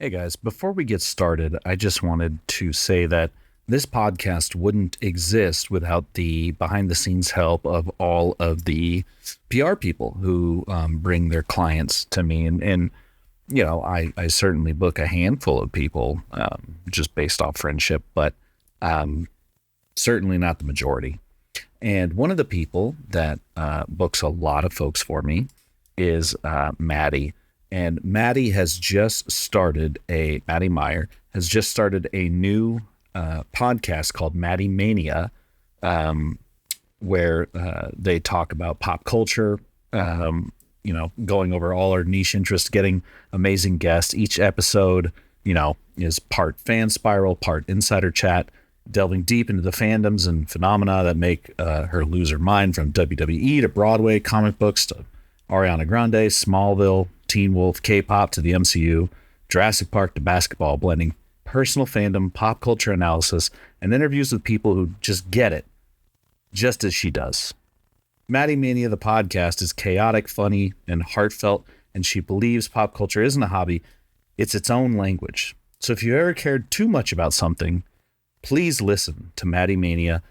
Hey guys, before we get started, I just wanted to say that this podcast wouldn't exist without the behind the scenes help of all of the PR people who bring their clients to me. And you know, I certainly book a handful of people just based off friendship, but certainly not the majority. And one of the people that books a lot of folks for me is Maddie. And Maddie Meyer has just started a new podcast called Maddie Mania, where they talk about pop culture, going over all our niche interests, getting amazing guests. Each episode, is part fan spiral, part insider chat, delving deep into the fandoms and phenomena that make her lose her mind, from WWE to Broadway, comic books to Ariana Grande, Smallville, Teen Wolf, K-pop to the MCU, Jurassic Park to basketball, blending personal fandom, pop culture analysis, and interviews with people who just get it, just as she does. Maddie Mania, the podcast, is chaotic, funny, and heartfelt, and she believes pop culture isn't a hobby, it's its own language. So if you ever cared too much about something, please listen to Maddie Mania.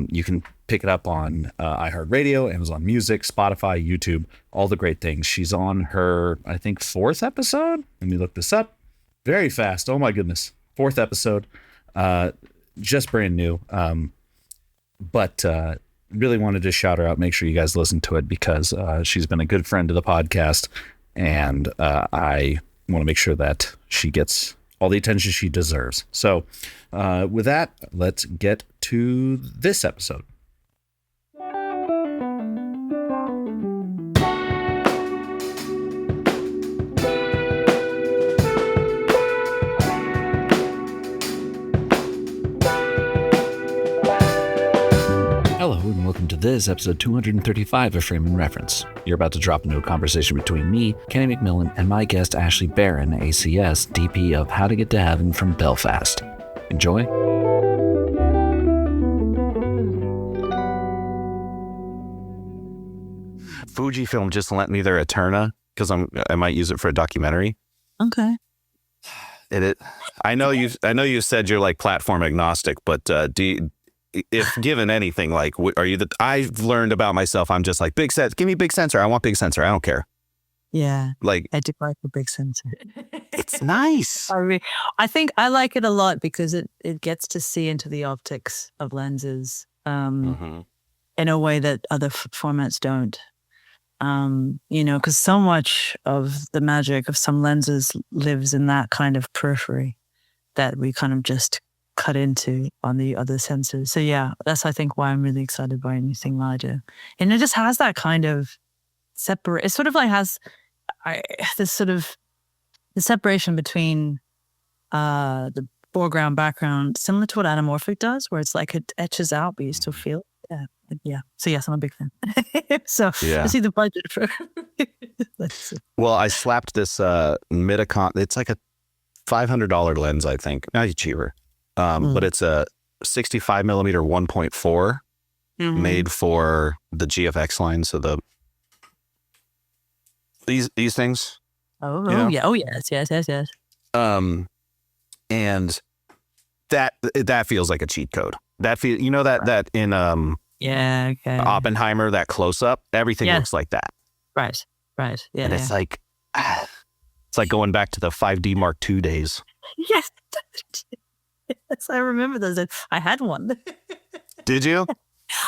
You can pick it up on iHeartRadio, Amazon Music, Spotify, YouTube, all the great things. She's on her, I think, 4th episode. Let me look this up very fast. Oh my goodness. 4th episode, just brand new. But really wanted to shout her out. Make sure you guys listen to it because she's been a good friend to the podcast. And I want to make sure that she gets all the attention she deserves. So with that, let's get to this episode. Hello and welcome to this episode 235 of Frame and Reference. You're about to drop into a conversation between me, Kenny McMillan, and my guest Ashley Barron, ACS, DP of How to Get to Heaven from Belfast. Enjoy. Fujifilm just lent me their Eterna because I might use it for a documentary. Okay. I know you said you're like platform agnostic, but if given anything, like, are you I've learned about myself, I'm just like, give me big sensor. I want big sensor. I don't care. Yeah. Like, I do like a big sensor. It's nice. I think I like it a lot because it gets to see into the optics of lenses in a way that other formats don't. Because so much of the magic of some lenses lives in that kind of periphery that we kind of just cut into on the other sensors. So yeah, that's I think why I'm really excited by anything larger. And it just has that kind of separate. It sort of like has this sort of the separation between the foreground background, similar to what anamorphic does, where it's like it etches out, but you still feel it. Yeah. So yes, I'm a big fan. So yeah. I see the budget for. Well, I slapped this Midicon. It's like a $500 lens, I think. Not cheaper. But it's a 65 millimeter 1.4 made for the GFX line. So these things. Yeah. Oh yes. And that feels like a cheat code. That that in Oppenheimer, that close up, everything looks like that. Right. Yeah. And it's like going back to the 5D Mark II days. Yes. Yes, I remember those. I had one. Did you?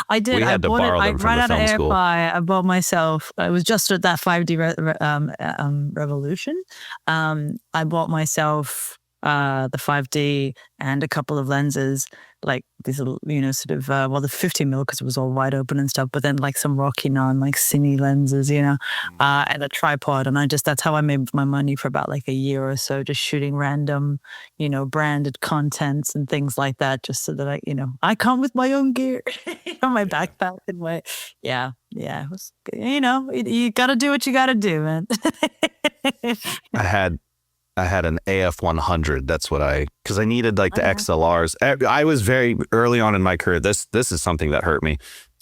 I did. We had to borrow them from the film school. I bought myself. I was just at that 5D revolution. I bought myself the 5D and a couple of lenses, like these little, the 50 mil because it was all wide open and stuff. But then like some Rocky non, like cine lenses, and a tripod. And that's how I made my money for about like a year or so, just shooting random, branded contents and things like that, just so that I come with my own gear, my backpack and my, yeah. It was, you got to do what you got to do, man. I had an AF100. That's what because I needed like the XLRs. I was very early on in my career. This is something that hurt me.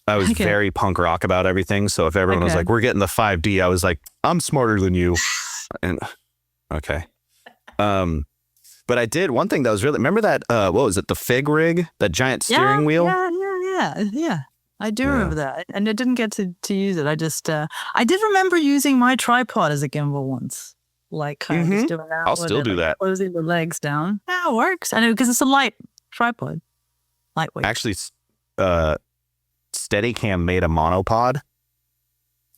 I was very punk rock about everything. So if everyone was like, we're getting the 5D, I was like, I'm smarter than you. And okay. But I did one thing that was really, remember that, what was it? The Fig rig, that giant steering wheel? Yeah. I do remember that. And I didn't get to use it. I just, I did remember using my tripod as a gimbal once. Like kind of just doing that. I'll still do that. Closing the legs down. Yeah, it works. I know, because it's a light tripod. Lightweight. Actually, Steadicam made a monopod,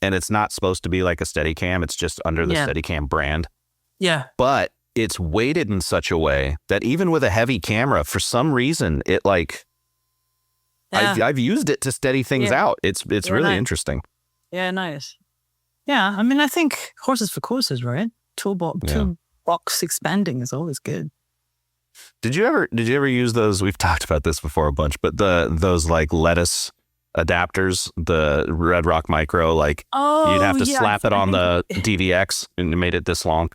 and it's not supposed to be like a Steadicam. It's just under the Steadicam brand. Yeah. But it's weighted in such a way that even with a heavy camera, for some reason, it like, I've used it to steady things out. It's really interesting. Yeah, nice. Yeah, I mean, I think horses for courses, right? Toolbox expanding is always good. Did you ever use those? We've talked about this before a bunch, but those like lettuce adapters, the Red Rock Micro, like you'd have to slap it on the DVX and it made it this long.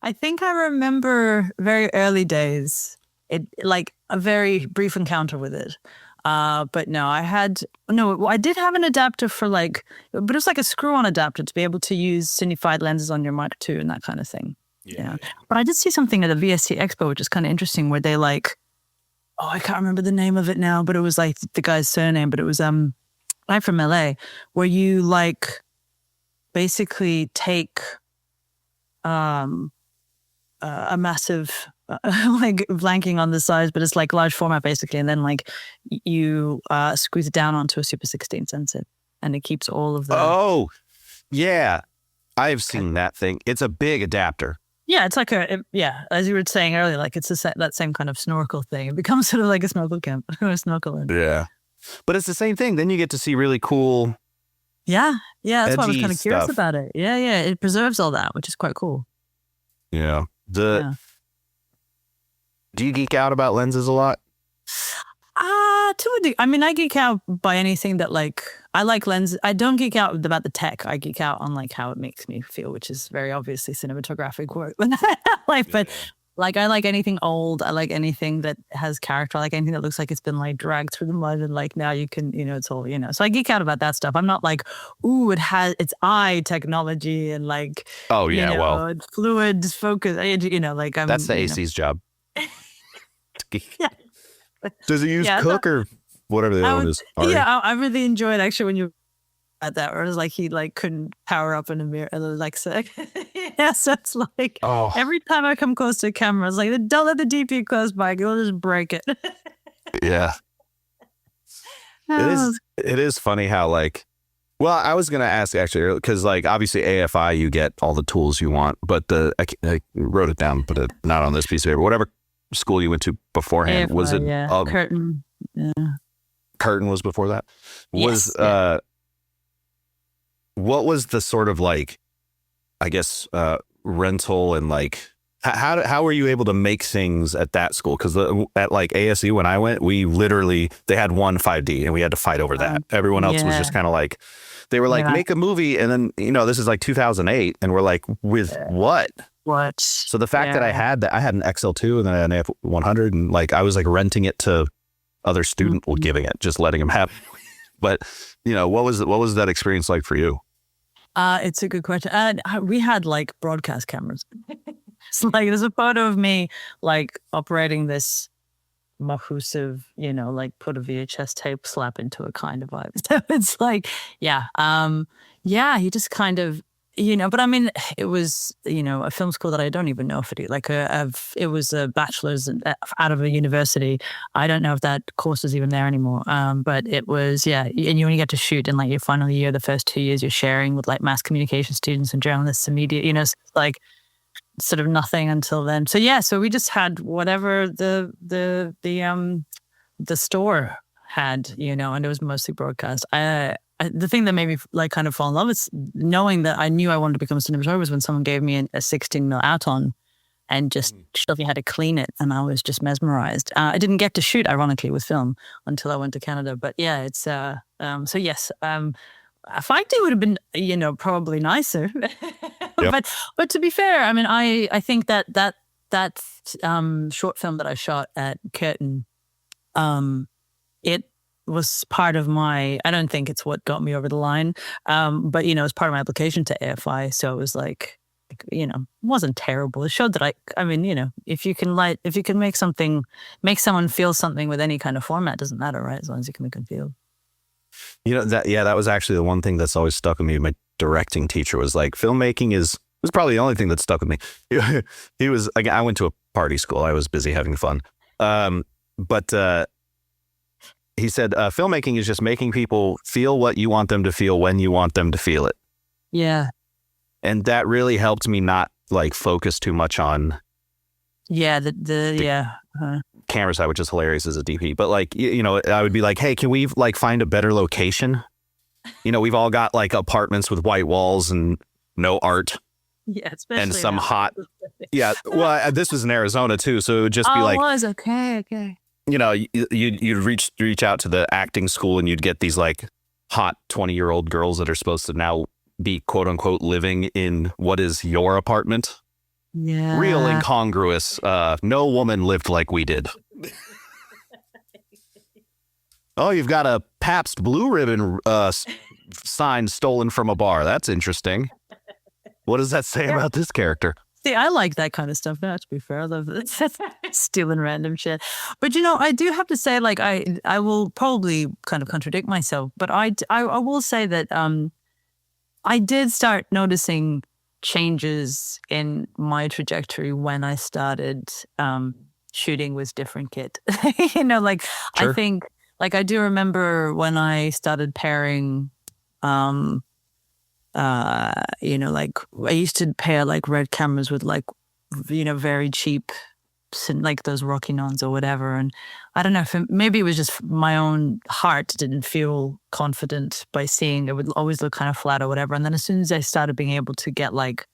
I think I remember very early days, it like a very brief encounter with it. But no, I did have an adapter for like, but it was like a screw-on adapter to be able to use cine-fied lenses on your Mark II and that kind of thing. Yeah. But I did see something at the VST Expo, which is kind of interesting, where they like, I can't remember the name of it now, but it was like the guy's surname, but it was guy from LA, where you like basically take a massive like blanking on the size, but it's like large format basically, and then like you squeeze it down onto a Super 16 sensor, and it keeps all of the. Oh, yeah, I've seen that thing. It's a big adapter. Yeah, it's like as you were saying earlier, like it's that same kind of snorkel thing. It becomes sort of like a snorkel camp or a snorkel lens. Yeah, but it's the same thing. Then you get to see really cool. Yeah, that's why I was kind of curious stuff about it. Yeah, it preserves all that, which is quite cool. Yeah. Do you geek out about lenses a lot? I mean, I geek out by anything that like, I like lenses. I don't geek out about the tech. I geek out on like how it makes me feel, which is very obviously cinematographic work. But like, I like anything old. I like anything that has character. I like anything that looks like it's been like dragged through the mud and like now you can, it's all, So I geek out about that stuff. I'm not like, it's eye technology and like, fluid focus. Like I'm. That's the AC's job. Does it use Cook or whatever the other one is? I really enjoyed actually when you at that, where it was like he like couldn't power up in a mirror, Alexa. So it's like every time I come close to a camera, it's like don't let the DP close by, you'll just break it. Yeah, it is funny how like. Well, I was gonna ask actually because like obviously AFI you get all the tools you want, but I wrote it down, but not on this piece of paper. Whatever school you went to beforehand, AFI, was it Curtin? Yeah. Curtin was before that. What was the sort of like, I guess, rental and like how were you able to make things at that school? Because at like ASU when I went, they had one 5D and we had to fight over that. Everyone else was just kind of like, they were like, make a movie, and then this is like 2008, and we're like, with what? What? So the fact that I had an XL2 and then I had an AF100, and like I was like renting it to other students, giving it, just letting them have it. But what was that experience like for you? It's a good question. We had like broadcast cameras. It's like there's a photo of me like operating this Mahusiv, like put a VHS tape slap into a kind of vibe. So it's like, you just kind of, but I mean, it was, a film school that I don't even know if it, like it was a bachelor's out of a university. I don't know if that course is even there anymore. But it was, and you only get to shoot in like your final year, the first 2 years you're sharing with like mass communication students and journalists and media, so it's like sort of nothing until then. So we just had whatever the store had, and it was mostly broadcast. The thing that made me like kind of fall in love is knowing that I knew I wanted to become a cinematographer was when someone gave me a 16mm Auton and just showed me how to clean it, and I was just mesmerized. I didn't get to shoot, ironically, with film until I went to Canada, but yeah, it's so yes. A 5D would have been, probably nicer, but to be fair, I mean, I think that short film that I shot at Curtin, it was part of my. I don't think it's what got me over the line, but it's part of my application to AFI. So it was like, you know, it wasn't terrible. It showed that I mean, you know, if you can make someone feel something with any kind of format, doesn't matter, right? As long as you can make them feel. You know, that was actually the one thing that's always stuck with me. My directing teacher was like, filmmaking was probably the only thing that stuck with me. He was, again, I went to a party school. I was busy having fun. But he said, filmmaking is just making people feel what you want them to feel when you want them to feel it. Yeah. And that really helped me not like focus too much on camera side, which is hilarious as a DP. But like, you know, I would be like, hey, can we like find a better location? You know, we've all got like apartments with white walls and no art. Yeah, especially and some now. hot. Yeah, well, this was in Arizona too, so it would just be like, it was okay. you know, you'd reach out to the acting school and you'd get these like hot 20-year-old girls that are supposed to now be quote unquote living in what is your apartment. Yeah. Real incongruous. No woman lived like we did. Oh, you've got a Pabst Blue Ribbon sign stolen from a bar. That's interesting. What does that say about this character? See, I like that kind of stuff. Now, to be fair, I love stealing random shit. But you know, I do have to say, like, I will probably kind of contradict myself, but I will say that I did start noticing changes in my trajectory when I started shooting with different kit. You know, like Sure. I think, like I do remember when I started pairing. You know, like I used to pair like red cameras with like, you know, very cheap, like those Rockinons or whatever. And I don't know if maybe it was just my own heart didn't feel confident by seeing it would always look kind of flat or whatever. And then as soon as I started being able to get like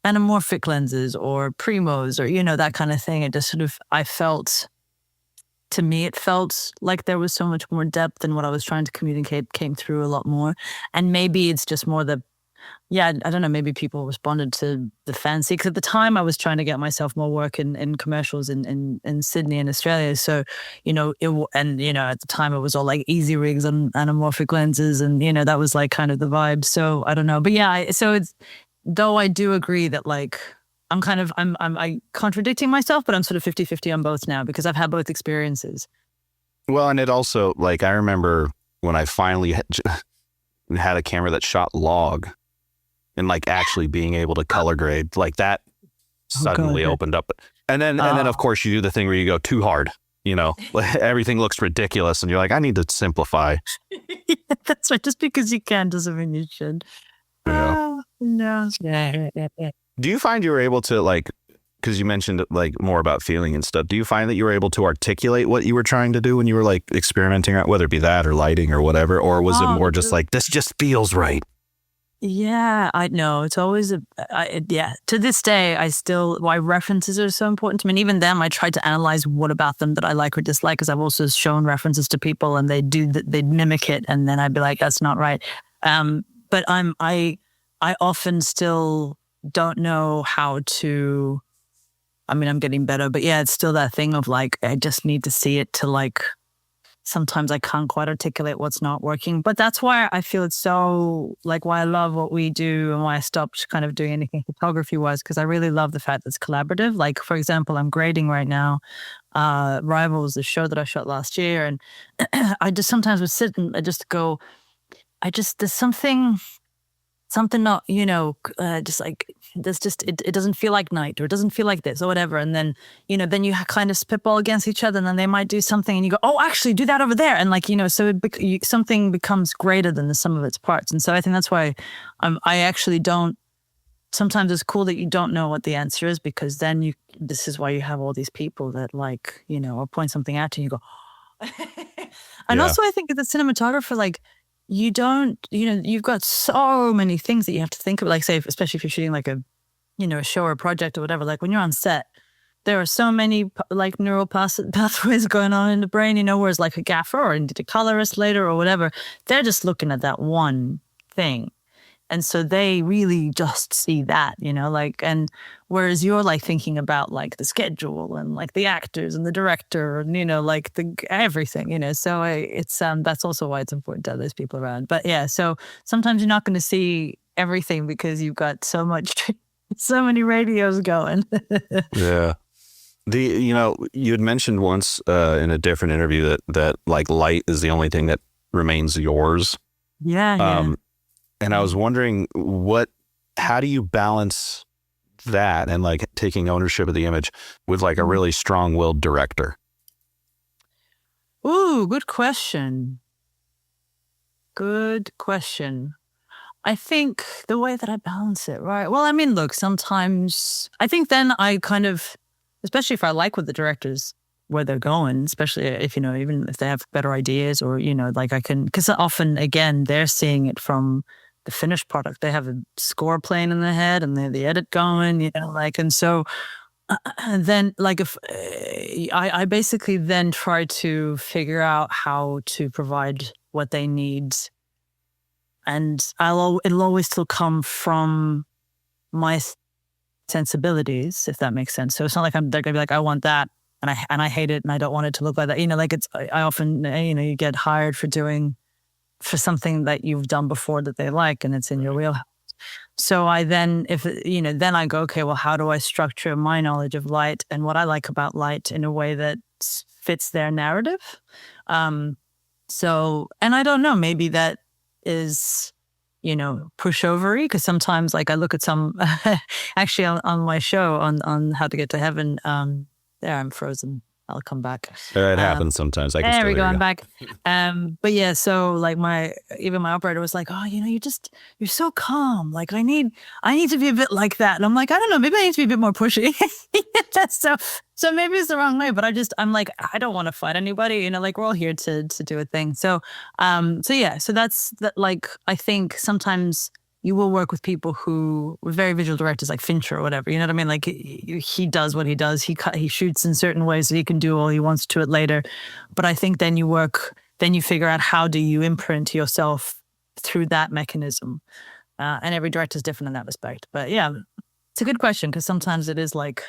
anamorphic lenses or primos or, you know, that kind of thing, it just sort of, to me, it felt like there was so much more depth and what I was trying to communicate came through a lot more. And maybe it's just more I don't know, maybe people responded to the fancy. Because at the time I was trying to get myself more work in commercials in Sydney and Australia. So, you know, you know, at the time it was all like easy rigs and anamorphic lenses. And, you know, that was like kind of the vibe. So I don't know. But yeah, though I do agree that like, I'm contradicting myself, but I'm sort of 50-50 on both now because I've had both experiences. Well, and it also, like, I remember when I finally had a camera that shot log and like actually being able to color grade, like that suddenly opened up. And then of course you do the thing where you go too hard, you know, everything looks ridiculous and you're like, I need to simplify. Yeah, that's right. Just because you can doesn't mean you should. Yeah. No. Do you find you were able to, like, because you mentioned like more about feeling and stuff, do you find that you were able to articulate what you were trying to do when you were like experimenting, whether it be that or lighting or whatever, or was it more just like, this just feels right? Yeah, I know. It's always to this day, why references are so important to me. And even them, I try to analyze what about them that I like or dislike, because I've also shown references to people and they mimic it. And then I'd be like, that's not right. But I often still don't know how to, I mean, I'm getting better, but yeah, it's still that thing of like, I just need to see it to like, sometimes I can't quite articulate what's not working. But that's why I feel it's so, like, why I love what we do and why I stopped kind of doing anything photography wise, because I really love the fact that it's collaborative. Like, for example, I'm grading right now, Rivals, the show that I shot last year. And I just sometimes would sit and I just go, there's something not, you know, just like, there's just, it doesn't feel like night, or it doesn't feel like this or whatever. And then, you know, then you kind of spitball against each other and then they might do something and you go, oh, actually do that over there. And like, you know, so something becomes greater than the sum of its parts. And so I think that's why I actually don't, sometimes it's cool that you don't know what the answer is, because then this is why you have all these people that like, you know, or point something out to you, you go, and also I think as a cinematographer, like, you don't, you know, you've got so many things that you have to think of, like, say, especially if you're shooting like a, you know, a show or a project or whatever, like when you're on set, there are so many like neural pathways going on in the brain, you know, whereas like a gaffer or indeed a colorist later or whatever, they're just looking at that one thing. And so they really just see that, you know, like, and whereas you're like thinking about like the schedule and like the actors and the director and, you know, like everything, you know, so it's, that's also why it's important to have those people around. But yeah, so sometimes you're not going to see everything because you've got so much So many radios going. Yeah. You had mentioned once in a different interview that like light is the only thing that remains yours. Yeah. And I was wondering how do you balance that and like taking ownership of the image with like a really strong-willed director? Ooh, good question. Good question. I think the way that I balance it, right? Well, I mean, look, sometimes I think then I kind of, especially if I like what the directors, where they're going, especially if, even if they have better ideas or, like I can, because often, again, they're seeing it from the finished product. They have a score playing in their head and they have the edit going, and so then like if I basically then try to figure out how to provide what they need, and it'll always still come from my sensibilities, if that makes sense. So it's not like they're gonna be like, I want that, and I hate it, and I don't want it to look like that. Like I often, you get hired for something that you've done before that they like, and it's in your wheelhouse. So I then, then I go, okay, well, how do I structure my knowledge of light and what I like about light in a way that fits their narrative? And I don't know, maybe that is, pushovery, because sometimes like I look at some, actually on my show on How to Get to Heaven, there, I'm frozen. I'll come back. It happens sometimes. I can There still we go. hear I'm you. back. But yeah, so like my operator was like, "Oh, you're so calm. Like I need to be a bit like that." And I'm like, I don't know, maybe I need to be a bit more pushy. So maybe it's the wrong way, but I'm like, I don't want to fight anybody. Like we're all here to do a thing. So yeah, so that's that. Like I think sometimes you will work with people who were very visual directors, like Fincher or whatever. You know what I mean? Like he does what he does. He shoots in certain ways so he can do all he wants to it later. But I think then you figure out how do you imprint yourself through that mechanism. And every director is different in that respect. But yeah, it's a good question, because sometimes it is like,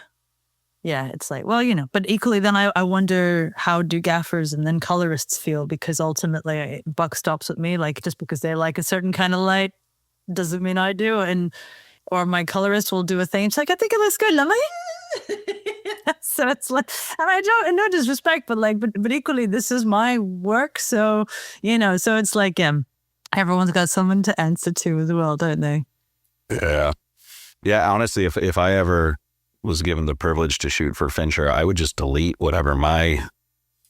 yeah, it's like, well, but equally then I wonder, how do gaffers and then colorists feel? Because ultimately buck stops with me. Like just because they like a certain kind of light doesn't mean I do. Or my colorist will do a thing. She's like, I think it looks good. And I'm like, so it's like, and I don't, no disrespect, but like, but equally, this is my work. So, so it's like, everyone's got someone to answer to as well, don't they? Yeah. Yeah. Honestly, if I ever was given the privilege to shoot for Fincher, I would just delete whatever my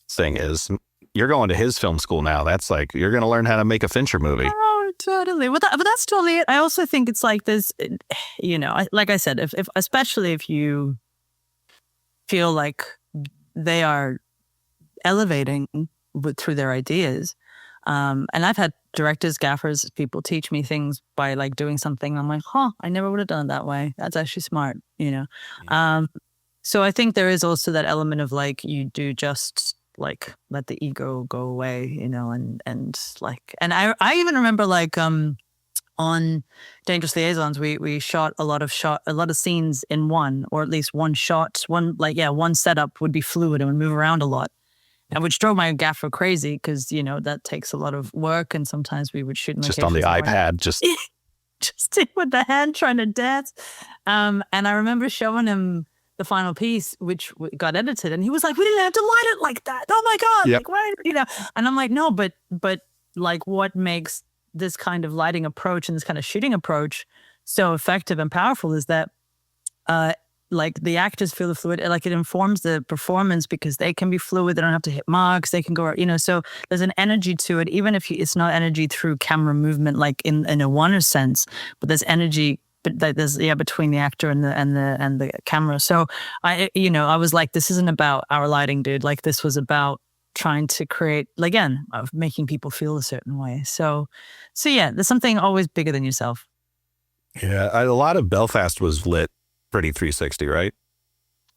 thing is. You're going to his film school now. That's like, you're going to learn how to make a Fincher movie. Oh, totally. But that's totally it. I also think it's like this, like I said, if especially if you feel like they are elevating through their ideas. And I've had directors, gaffers, people teach me things by like doing something. I'm like, I never would have done it that way. That's actually smart, Yeah. So I think there is also that element of like, you do just like let the ego go away, and like, and I even remember like, on Dangerous Liaisons, we shot a lot of scenes in one, or at least one shot, one setup would be fluid and would move around a lot. And which drove my gaffer crazy, because, that takes a lot of work. And sometimes we would shoot in just on the iPad, just with the hand trying to dance. And I remember showing him the final piece, which got edited, and he was like, "We didn't have to light it like that. Oh my God!" Yep. Like, why? And I'm like, "No, but like, what makes this kind of lighting approach and this kind of shooting approach so effective and powerful is that, like the actors feel the fluid, like it informs the performance, because they can be fluid. They don't have to hit marks. They can go, so there's an energy to it, even if it's not energy through camera movement, like in a Warner sense, but there's energy, but there's, between the actor and the camera. So I was like, this isn't about our lighting, dude. Like this was about trying to create, again, of making people feel a certain way. So yeah, there's something always bigger than yourself. Yeah. A lot of Belfast was lit pretty 360, right?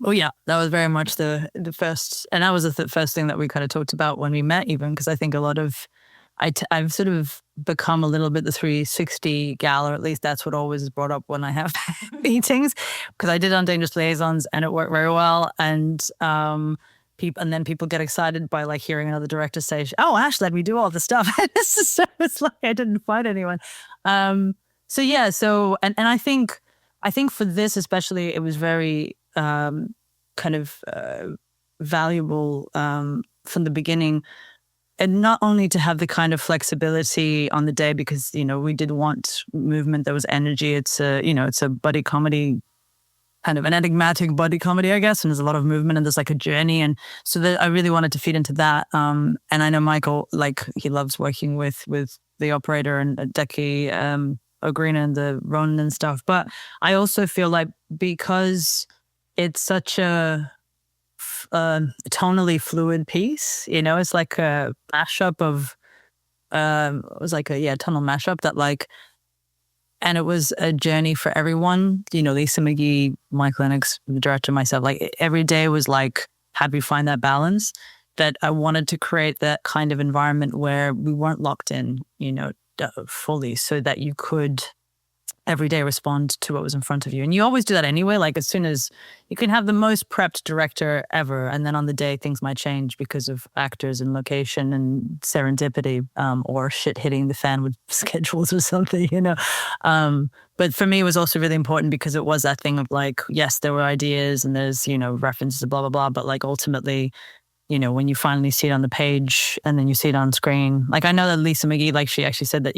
Oh yeah, that was very much the first, and that was the first thing that we kind of talked about when we met, even because I think a lot of, I've sort of become a little bit the 360 gal, or at least that's what always is brought up when I have meetings, because I did on Dangerous Liaisons and it worked very well, and then people get excited by like hearing another director say, "Oh, Ash let me do all the stuff." So it's like I didn't fight anyone. So yeah, and I think I think for this especially, it was very kind of valuable from the beginning. And not only to have the kind of flexibility on the day, because, we did want movement, there was energy. It's it's a buddy comedy, kind of an enigmatic buddy comedy, I guess. And there's a lot of movement and there's like a journey. And so I really wanted to feed into that. And I know Michael, like, he loves working with the operator and Decky Ogrina and the Ronan and stuff. But I also feel like because it's such a tonally fluid piece, it's like a mashup of it was like a tonal mashup that like, and it was a journey for everyone, Lisa McGee, Mike Lennox, the director, myself, like every day was like, how do we find that balance? That I wanted to create that kind of environment where we weren't locked in, fully, so that you could every day respond to what was in front of you. And you always do that anyway. Like, as soon as you can have the most prepped director ever, and then on the day things might change because of actors and location and serendipity, or shit hitting the fan with schedules or something, but for me it was also really important because it was that thing of like, yes, there were ideas and there's references to blah blah blah, but like ultimately, when you finally see it on the page and then you see it on screen. Like, I know that Lisa McGee, like, she actually said that,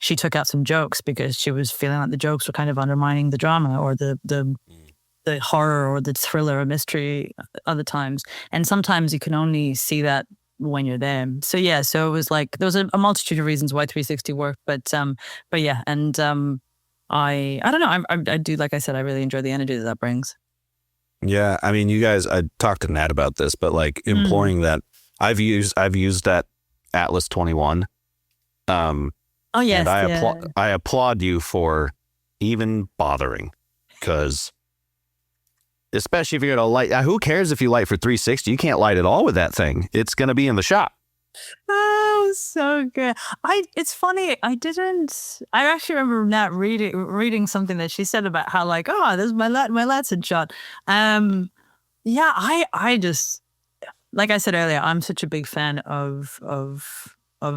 she took out some jokes because she was feeling like the jokes were kind of undermining the drama or the horror or the thriller or mystery other times. And sometimes you can only see that when you're there. So yeah, so it was like, there was a multitude of reasons why 360 worked, but yeah. And I don't know, I do, like I said, I really enjoy the energy that brings. Yeah, I mean, you guys, I talked to Nat about this, but like employing that, I've used that Atlas 21. Oh yes, and I applaud you for even bothering, because especially if you're gonna light, who cares if you light for 360? You can't light it all with that thing. It's gonna be in the shop. Oh, so good. It's funny. I actually remember Nat reading something that she said about how like, oh, this is my lat's in shot. Yeah, I just, like I said earlier, I'm such a big fan of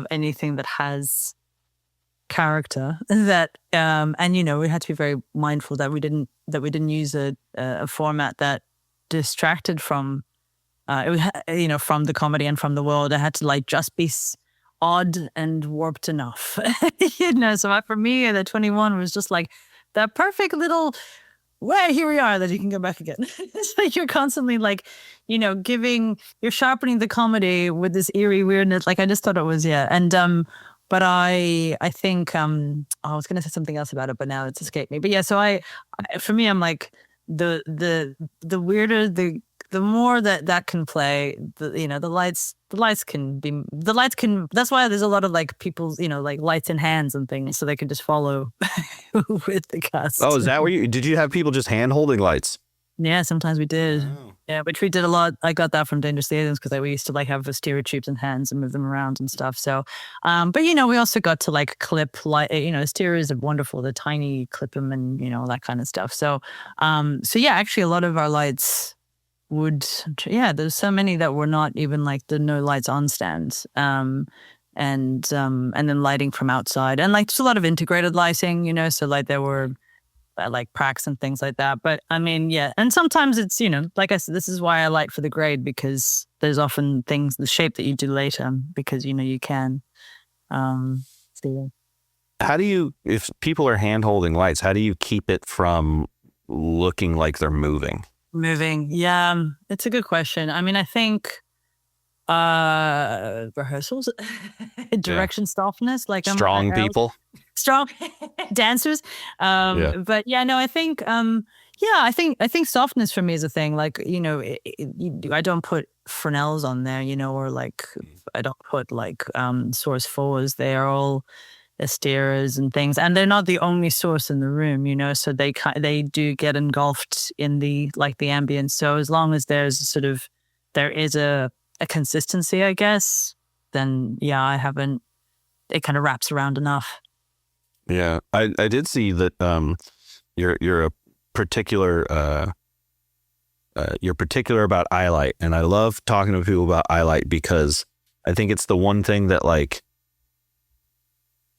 anything that has character that, and we had to be very mindful that we didn't use a format that distracted from it was, from the comedy and from the world. I had to like just be odd and warped enough, So for me, the 21 was just like that perfect little, well, here we are, that you can go back again. It's like you're constantly like, you're sharpening the comedy with this eerie weirdness. Like, I just thought it was, yeah. And but I think I was gonna say something else about it, but now it's escaped me. But yeah, so for me, I'm like the weirder the more that can play, the lights can, that's why there's a lot of like people's, like lights in hands and things, so they can just follow with the cast. Oh, is that where did you have people just hand holding lights? Yeah, sometimes we did. Oh. Yeah, which we did a lot. I got that from Dangerous Aliens because we used to like have stereo tubes in hands and move them around and stuff. So, but we also got to like clip light. Stereos are wonderful. The tiny clip them and that kind of stuff. So, so yeah, actually a lot of our lights there's so many that were not even like the no lights on stands, and then lighting from outside, and like just a lot of integrated lighting, so like there were like pracs and things like that. But I mean, yeah, and sometimes it's like I said, this is why I light for the grade, because there's often things, the shape that you do later, because you can see. How do you, if people are hand holding lights, how do you keep it from looking like they're moving? Yeah, it's a good question. I mean, I think rehearsals, direction, softness, like strong people, strong dancers. But yeah, no, I think I think softness for me is a thing. Like, I don't put Fresnels on there, or like I don't put like source fours. They are all Asteras and things, and they're not the only source in the room, so they do get engulfed in the ambience. So as long as there is a consistency, I guess, then yeah, it kind of wraps around enough. Yeah, I did see that you're a particular you're particular about eye light, and I love talking to people about eye light because I think it's the one thing that, like,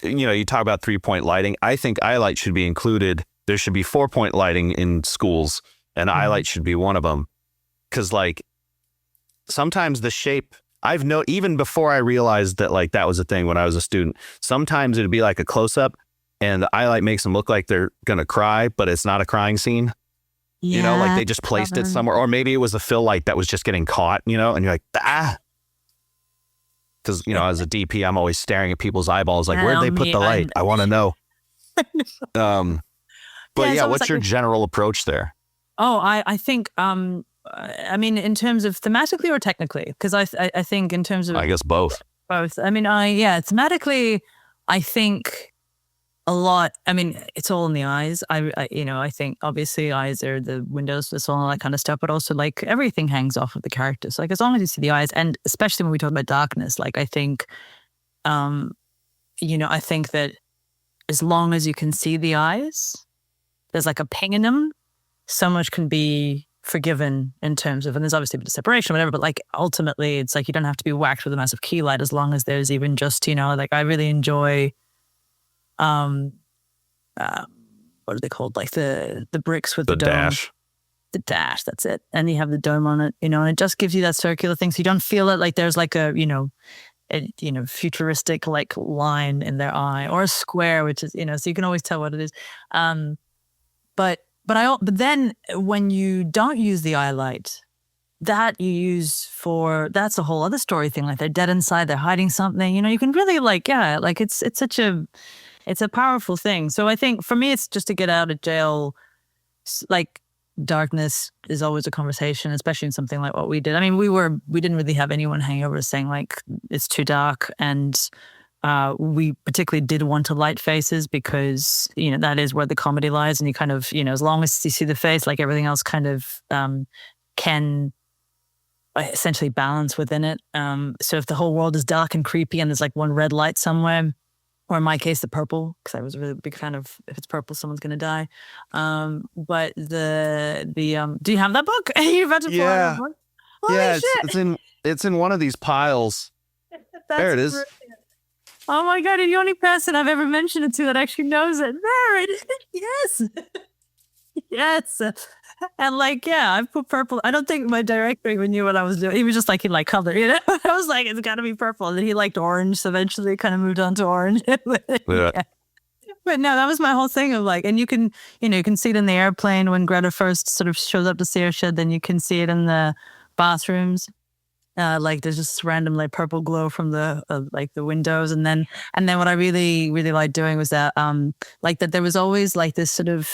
you talk about 3-point lighting. I think eye light should be included there should be 4-point lighting in schools, and eye light should be one of them. Because like sometimes the shape, even before I realized that like that was a thing when I was a student, sometimes it'd be like a close up and the eye light makes them look like they're going to cry, but it's not a crying scene. Yeah, You know, like they just placed it somewhere, or maybe it was a fill light that was just getting caught, you know, and you're like, because, you know, as a DP, I'm always staring at people's eyeballs, like, where'd they put the light? I want to know. But yeah, what's your general approach there? Oh, I think, I mean, in terms of thematically or technically, because I think in terms of, I guess both. Both. I mean, thematically, I think a lot. I mean, it's all in the eyes. I think obviously eyes are the windows to all that kind of stuff, but also like everything hangs off of the characters. Like as long as you see the eyes, and especially when we talk about darkness, like I think, I think that as long as you can see the eyes, there's like a ping in them. So much can be forgiven in terms of, and there's obviously a bit of separation, whatever, but like ultimately it's like you don't have to be whacked with a massive key light as long as there's even just, like I really enjoy what are they called? Like the bricks with the dome. Dash. The dash, that's it. And you have the dome on it, and it just gives you that circular thing. So you don't feel it like there's like a futuristic like line in their eye, or a square, which is, so you can always tell what it is. But then when you don't use the eye light, that you use that's a whole other story thing. Like they're dead inside, they're hiding something. You can really it's a powerful thing. So I think for me, it's just to get out of jail. Like darkness is always a conversation, especially in something like what we did. I mean, we didn't really have anyone hanging over us saying like it's too dark, and we particularly did want to light faces because that is where the comedy lies, and you kind of as long as you see the face, like everything else kind of can essentially balance within it. So if the whole world is dark and creepy and there's like one red light somewhere, or in my case the purple, because I was a really big fan of if it's purple someone's gonna die. But the do you have that book? Are you about to pull out that book? Holy shit. It's in one of these piles. There it is. Brilliant. Oh my God, you're the only person I've ever mentioned it to that actually knows it. There it is. Yes. Yes. And I put purple. I don't think my director even knew what I was doing. He was just like, he liked color, I was like, it's got to be purple. And then he liked orange. So eventually it kind of moved on to orange. Yeah. But no, that was my whole thing of like, and you can see it in the airplane when Greta first sort of shows up to see her shed. Then you can see it in the bathrooms. Like there's just random like purple glow from the like the windows, and then what I really really liked doing was that like that there was always like this sort of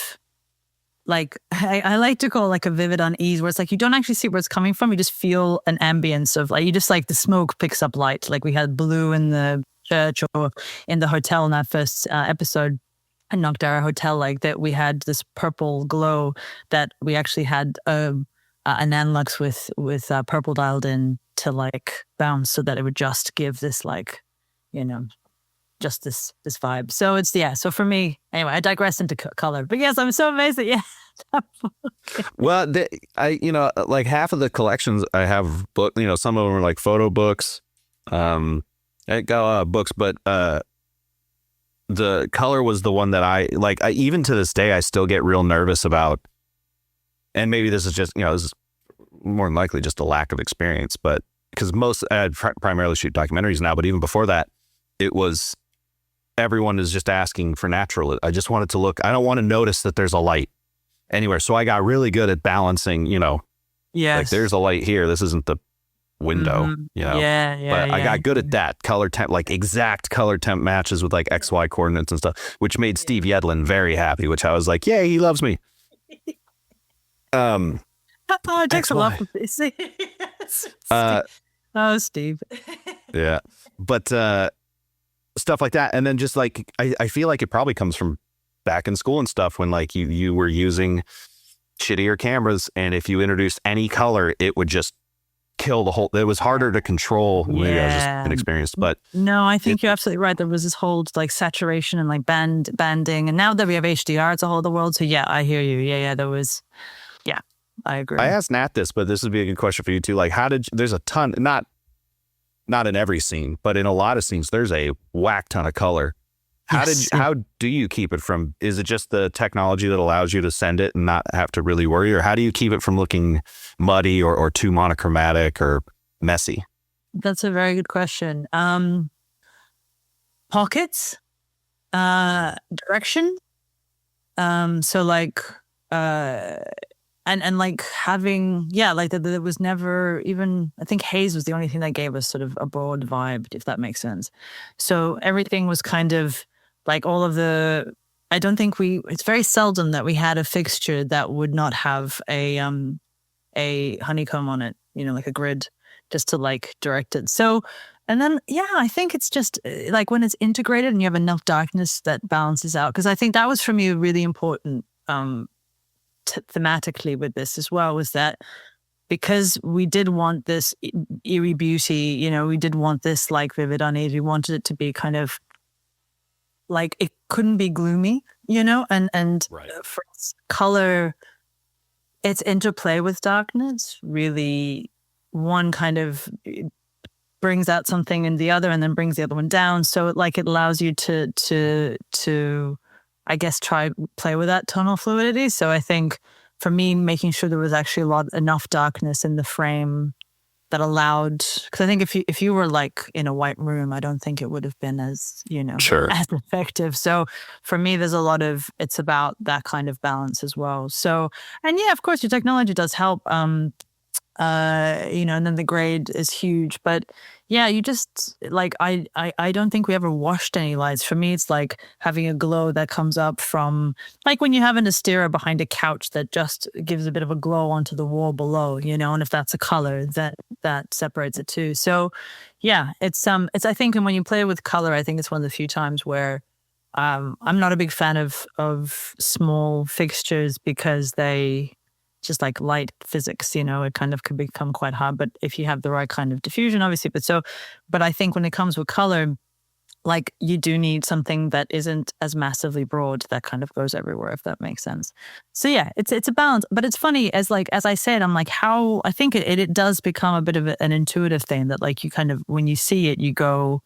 like I like to call it like a vivid unease, where it's like you don't actually see where it's coming from, you just feel an ambience of like, you just like the smoke picks up light, like we had blue in the church or in the hotel in that first episode in Noctara Hotel, like that we had this purple glow that we actually had an Anlux with purple dialed in to like bounce, so that it would just give this like just this vibe. So it's so for me anyway, I digress into color, but yes, I'm so amazed that well, like half of the collections I have book, some of them are like photo books, I got books, but the color was the one that I like. Even to this day I still get real nervous about, and maybe this is just this is more than likely just a lack of experience, but because I primarily shoot documentaries now, but even before that, it was everyone is just asking for natural. I just wanted to look. I don't want to notice that there's a light anywhere. So I got really good at balancing, like there's a light here. This isn't the window, but I got good at that color temp, like exact color temp matches with like XY coordinates and stuff, which made Steve Yedlin very happy, which I was like, yay, he loves me. It takes a lot. Oh, Steve. Yeah. But stuff like that. And then just like, I feel like it probably comes from back in school and stuff when like you were using shittier cameras, and if you introduced any color, it would just kill the whole, it was harder to control. Maybe I was just inexperienced, but no, I think you're absolutely right. There was this whole like saturation and like banding, and now that we have HDR, it's a whole other world. So yeah, I hear you. Yeah, there was, I agree. I asked Nat this, but this would be a good question for you too. Like, there's a ton, not in every scene, but in a lot of scenes, there's a whack ton of color. Yes. How do you keep it from, is it just the technology that allows you to send it and not have to really worry? Or how do you keep it from looking muddy or too monochromatic or messy? That's a very good question. Pockets, direction. So like, and like having, like there was never even, I think haze was the only thing that gave us sort of a broad vibe, if that makes sense. So everything was kind of like all of the, I don't think it's very seldom that we had a fixture that would not have a honeycomb on it, like a grid just to like direct it. So, and then, I think it's just like when it's integrated and you have enough darkness that balances out. Cause I think that was for me really important, thematically with this as well, was that because we did want this eerie beauty, we did want this like vivid unease. We wanted it to be kind of like, it couldn't be gloomy, and Right. For color, its interplay with darkness really, one kind of brings out something in the other and then brings the other one down. So like it allows you to I guess try play with that tonal fluidity. So I think for me, making sure there was actually enough darkness in the frame that allowed, because I think if you were like in a white room, I don't think it would have been as Sure. as effective. So for me, there's a lot of, it's about that kind of balance as well. So, and of course, your technology does help. And then the grade is huge, but you just like, I don't think we ever washed any lights. For me, it's like having a glow that comes up from like when you have an Astera behind a couch that just gives a bit of a glow onto the wall below, and if that's a color that separates it too. So it's I think, and when you play with color, I think it's one of the few times where I'm not a big fan of small fixtures because they just like light physics, it kind of could become quite hard. But if you have the right kind of diffusion, obviously. But I think when it comes with color, like you do need something that isn't as massively broad that kind of goes everywhere, if that makes sense. So it's a balance. But it's funny, as I said, I'm like, how I think it does become a bit of an intuitive thing that like you kind of, when you see it, you go,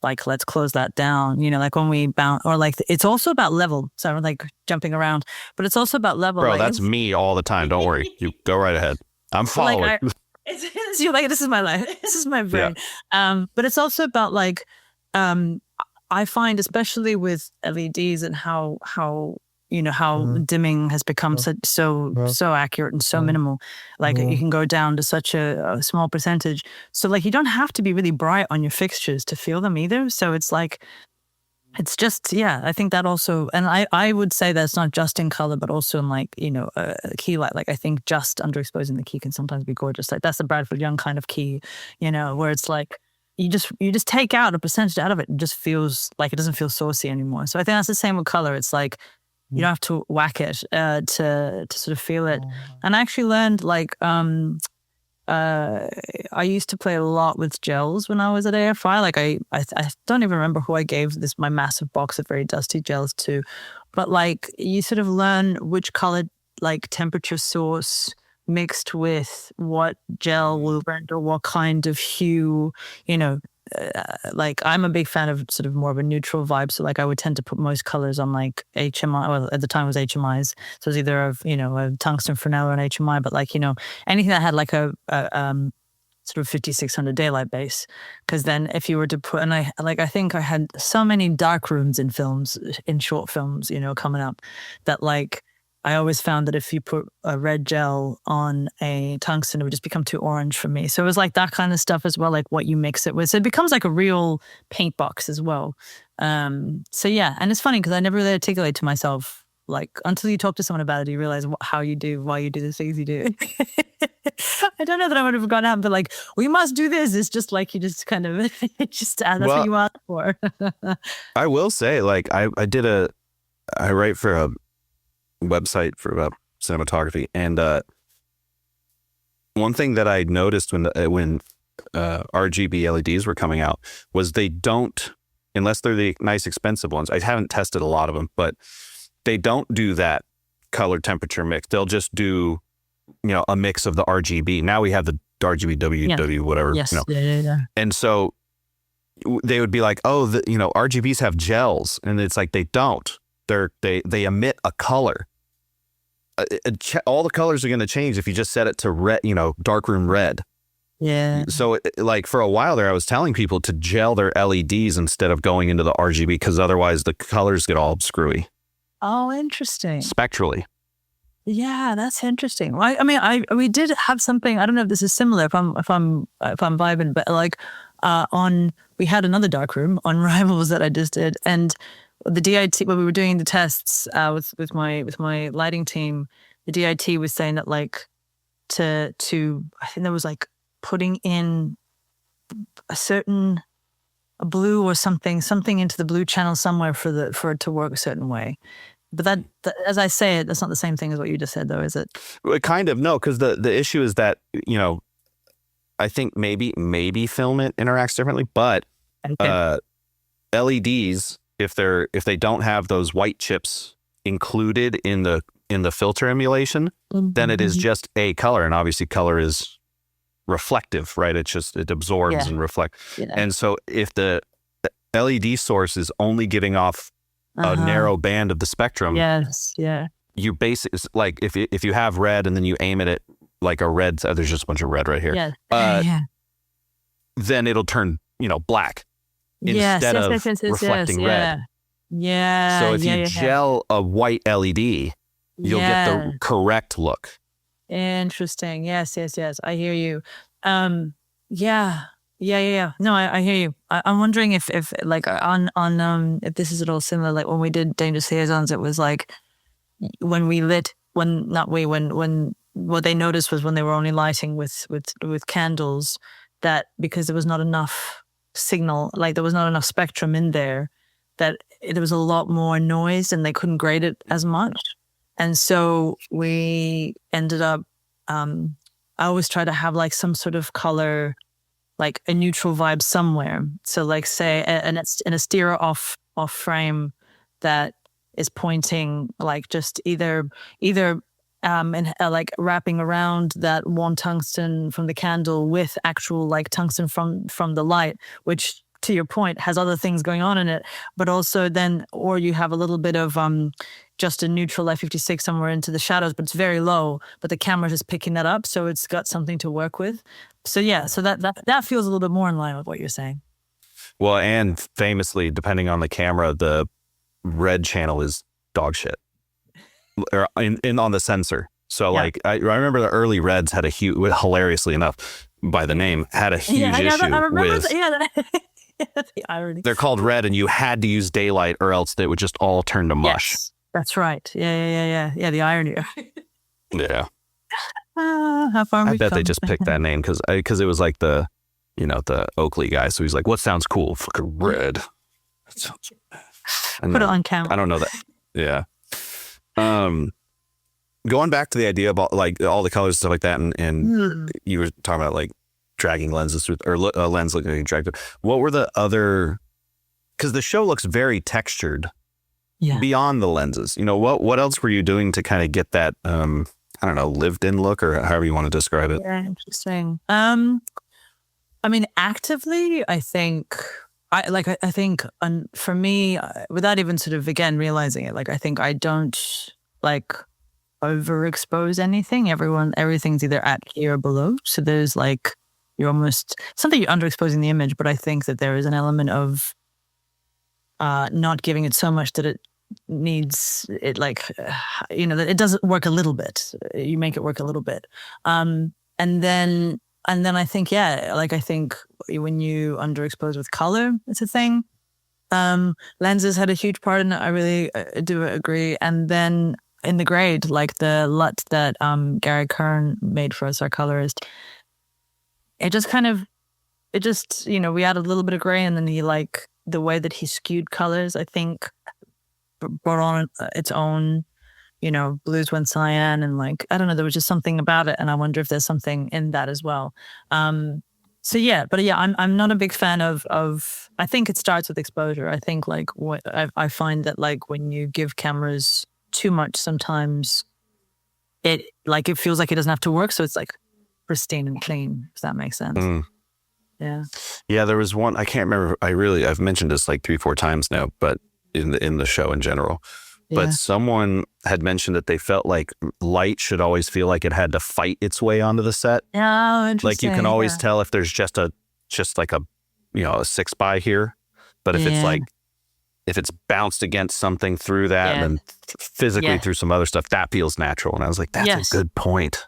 like, let's close that down, like when we bounce, or like, it's also about level. So I'm like jumping around, but it's also about level. Bro, like, that's me all the time. Don't worry. You go right ahead. I'm following. Like it's you like, this is my life. This is my brain. But it's also about like, I find, especially with LEDs and how dimming has become so accurate and so minimal. Like you can go down to such a small percentage. So like you don't have to be really bright on your fixtures to feel them either. So it's like, it's just, I think that also, and I would say that's not just in color, but also in like, a key light. Like I think just underexposing the key can sometimes be gorgeous. Like that's the Bradford Young kind of key, where it's like, you just take out a percentage out of it and just feels like it doesn't feel saucy anymore. So I think that's the same with color. It's like, you don't have to whack it to sort of feel it. And I actually learned like, I used to play a lot with gels when I was at AFI. Like I don't even remember who I gave my massive box of very dusty gels to, but like you sort of learn which color, like temperature source mixed with what gel will render what kind of hue, like I'm a big fan of sort of more of a neutral vibe. So like I would tend to put most colors on like HMI. Well, at the time it was HMIs. So it was either a tungsten Fresnel or an HMI, but like, anything that had like a sort of 5600 daylight base. Because then if you were to put, and I think I had so many dark rooms in films, in short films, coming up, that like, I always found that if you put a red gel on a tungsten, it would just become too orange for me. So it was like that kind of stuff as well, like what you mix it with. So it becomes like a real paint box as well. And it's funny because I never really articulate to myself, like until you talk to someone about it, you realize why you do the things you do. I don't know that I would have gone out, but like, we must do this. It's just like, you just kind of, that's what you asked for. I will say, like, I write for a website for about cinematography, and one thing that I noticed when RGB LEDs were coming out was they don't, unless they're the nice expensive ones, I haven't tested a lot of them, but they don't do that color temperature mix. They'll just do a mix of the RGB. Now we have the RGB WW whatever. Yes. And so they would be like, oh, RGBs have gels, and it's like they don't. They emit a color. All the colors are going to change if you just set it to red, darkroom red. Yeah. So like for a while there, I was telling people to gel their LEDs instead of going into the RGB, because otherwise the colors get all screwy. Oh, interesting. Spectrally. Yeah, that's interesting. We did have something. I don't know if this is similar. If I'm vibing, but like we had another dark room on Rivals that I just did, and the DIT when we were doing the tests with my lighting team, the DIT was saying that like to I think there was like putting in a blue or something into the blue channel somewhere for it to work a certain way. But that, as I say it, that's not the same thing as what you just said, though, is it? Well, kind of, no, because the issue is that, I think maybe filament interacts differently, but LEDs, if they don't have those white chips included in the filter emulation, then it is just a color, and obviously color is reflective, right? It absorbs and reflects. Yeah. And so if the LED source is only giving off a narrow band of the spectrum. Yes, yeah. You basically, like if you have red and then you aim at it like a red, there's just a bunch of red right here. Yeah. Then it'll turn, black instead of reflecting red. Yeah. So if you gel a white LED, you'll get the correct look. Interesting. Yes. I hear you. Yeah. No, I hear you. I'm wondering if like on if this is at all similar. Like when we did Dangerous Liaisons, it was like when what they noticed was when they were only lighting with candles, that because there was not enough signal, like there was not enough spectrum in there, that there was a lot more noise and they couldn't grade it as much. And so we ended up, I always try to have like some sort of color, like a neutral vibe somewhere. So like say in a steer off frame that is pointing like just either and like wrapping around that warm tungsten from the candle with actual like tungsten from the light, which to your point has other things going on in it, but also then, or you have a little bit of just a neutral F56 somewhere into the shadows, but it's very low, but the camera's just picking that up, so it's got something to work with. So yeah, so that feels a little bit more in line with what you're saying. Well, and famously, depending on the camera, the red channel is dog shit. Or on the sensor. So like I remember the early reds had a huge, hilariously enough, by the name, had a huge issue with. That's the irony. They're called red, and you had to use daylight, or else they would just all turn to mush. Yes, that's right. Yeah. The irony. Yeah. How far? I bet they just picked that name because it was like the Oakley guy. So he's like, "What sounds cool? Fucking red." That sounds. Put it on camera. I don't know that. Yeah. Going back to the idea about like all the colors and stuff like that, and you were talking about like dragging lenses with, or a lens looking dragged. What were the other? Because the show looks very textured. Yeah. Beyond the lenses, what else were you doing to kind of get that I don't know, lived in look, or however you want to describe it? Yeah, interesting. I mean, actively, I think. I think for me, without even sort of again realizing it, like I think I don't like overexpose anything. Everything's either at here or below. So there's like you're almost something you're underexposing the image, but I think that there is an element of not giving it so much that it needs it, like that it doesn't work a little bit. You make it work a little bit, and then I think I think when you underexpose with color, it's a thing. Lenses had a huge part in it. I really do agree. And then in the grade, like the LUT that Gary Kern made for us, our colorist, we added a little bit of gray, and then he like the way that he skewed colors, I think brought on its own, blues went cyan, and like, I don't know, there was just something about it. And I wonder if there's something in that as well. I'm not a big fan of, I think it starts with exposure. I think like what I find that like when you give cameras too much, sometimes it feels like it doesn't have to work. So it's like pristine and clean, if that makes sense. Yeah. Yeah, there was one, I can't remember. I've mentioned this like 3-4 times now, but in the show in general. But Yeah. someone had mentioned that they felt like light should always feel like it had to fight its way onto the set. Oh, Like interesting. you can always tell if there's just like a, you know, a 6x here. But if it's like, if it's bounced against something through that and then physically through some other stuff, that feels natural. And I was like, that's a good point.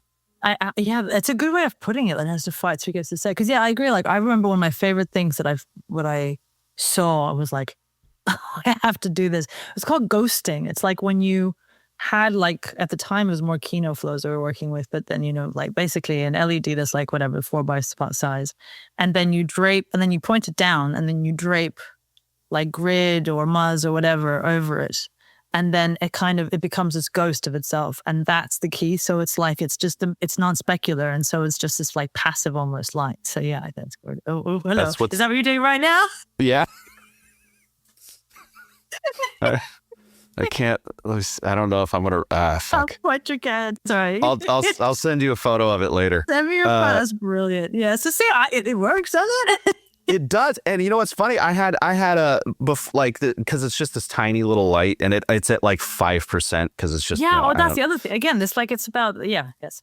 Yeah, it's a good way of putting it. That has to fight through against the set. Because I agree. Like I remember one of my favorite things that I saw, I was like, I have to do this. It's called ghosting. It's like when you had like, at the time it was more Kino flows we were working with, but then, you know, like basically an LED that's like whatever, 4x size. And then you drape, and then you point it down, and then you drape like grid or muzz or whatever over it. And then it becomes this ghost of itself. And that's the key. So it's like, it's non-specular. And so it's just this like passive almost light. So yeah, that's good. Oh, hello. Is that what you're doing right now? Yeah. I can't. I don't know if I'm gonna. Fuck. What you can. Sorry. I'll send you a photo of it later. Send me your photo. That's brilliant. Yeah. So see, it works, doesn't it? It does. And you know what's funny? I had because it's just this tiny little light, and it's at like 5% because it's just that's the other thing. Again, this like it's about yes.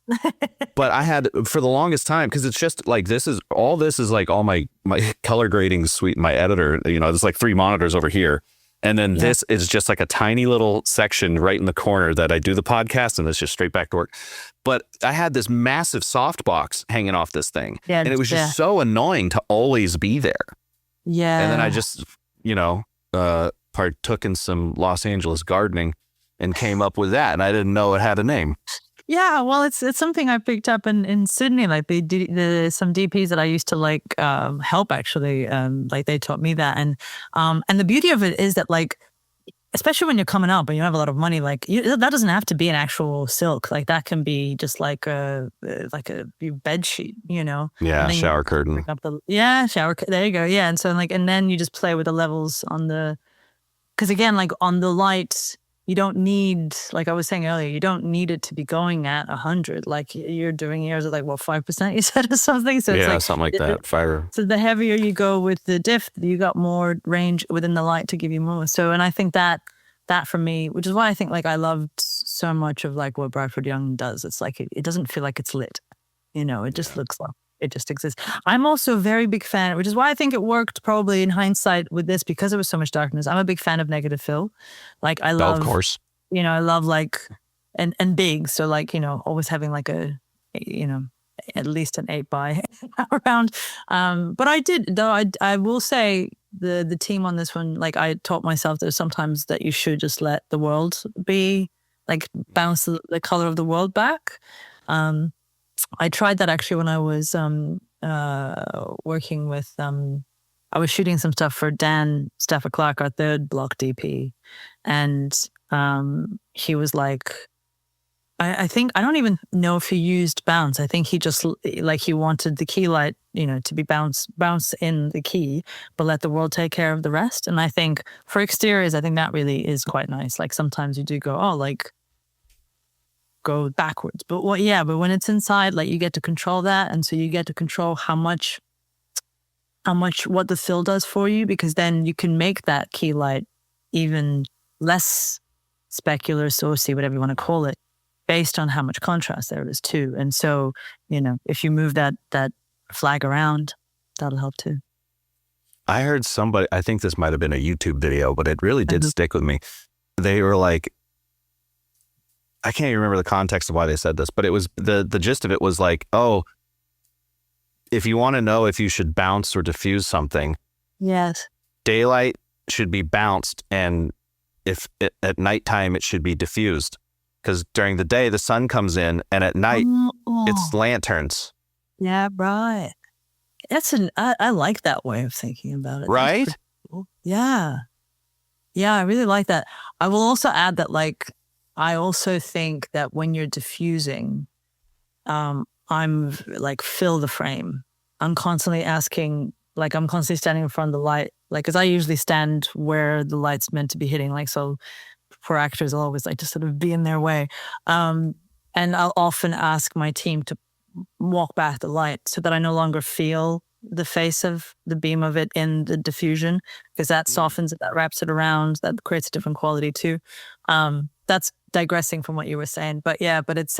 But I had for the longest time because it's just like this is like all my color grading suite, my editor. You know, there's like 3 monitors over here. And then this is just like a tiny little section right in the corner that I do the podcast, and it's just straight back to work. But I had this massive softbox hanging off this thing. Yeah, and it was just so annoying to always be there. Yeah. And then I just, you know, partook in some Los Angeles gardening and came up with that. And I didn't know it had a name. Yeah, well, it's something I picked up in Sydney. Like some DPs that I used to like help actually. Like they taught me that, and the beauty of it is that like, especially when you're coming up and you have a lot of money, like that doesn't have to be an actual silk. Like that can be just like a bed sheet, you know. Yeah, shower curtain. Shower. There you go. Yeah, and so like, and then you just play with the levels on the, because again, like on the light. You don't need, like I was saying earlier, you don't need it to be going at 100. Like you're doing yours at like, 5% you said or something? So it's like, something like that. Fire. So the heavier you go with the diff, you got more range within the light to give you more. So, and I think that for me, which is why I think like I loved so much of like what Bradford Young does. It's like, it doesn't feel like it's lit. You know, it just looks like it just exists. I'm also a very big fan, which is why I think it worked probably in hindsight with this because there was so much darkness. I'm a big fan of negative fill. Like I love, of course, you know, I love like, and big. So like, you know, always having like a, you know, at least an 8x around. But I did though. I will say the team on this one, like I taught myself there's sometimes that you should just let the world be, like bounce the color of the world back. I tried that actually when I was working with, I was shooting some stuff for Dan Stafford Clark, our 3rd block DP. And he was like, I think, I don't even know if he used bounce. I think he just, like he wanted the key light, you know, to be bounce in the key, but let the world take care of the rest. And I think for exteriors, I think that really is quite nice. Like sometimes you do go, go backwards. But when it's inside, like you get to control that. And so you get to control how much what the fill does for you, because then you can make that key light even less specular, saucy, whatever you want to call it, based on how much contrast there is too. And so, you know, if you move that flag around, that'll help too. I heard somebody, I think this might have been a YouTube video, but it really did stick with me. They were like, I can't even remember the context of why they said this, but it was the gist of it was like, oh, if you want to know if you should bounce or diffuse something, yes, daylight should be bounced, and at nighttime it should be diffused, because during the day the sun comes in, and at night it's lanterns. Yeah, right. I like that way of thinking about it. Right? Cool. Yeah, I really like that. I will also add that like. I also think that when you're diffusing, I'm like, fill the frame. I'm constantly asking, like I'm constantly standing in front of the light, like, cause I usually stand where the light's meant to be hitting. Like, so for actors, I'll always like to sort of be in their way. And I'll often ask my team to walk back the light so that I no longer feel the face of the beam of it in the diffusion, because that softens it, that wraps it around, that creates a different quality too. That's digressing from what you were saying, but it's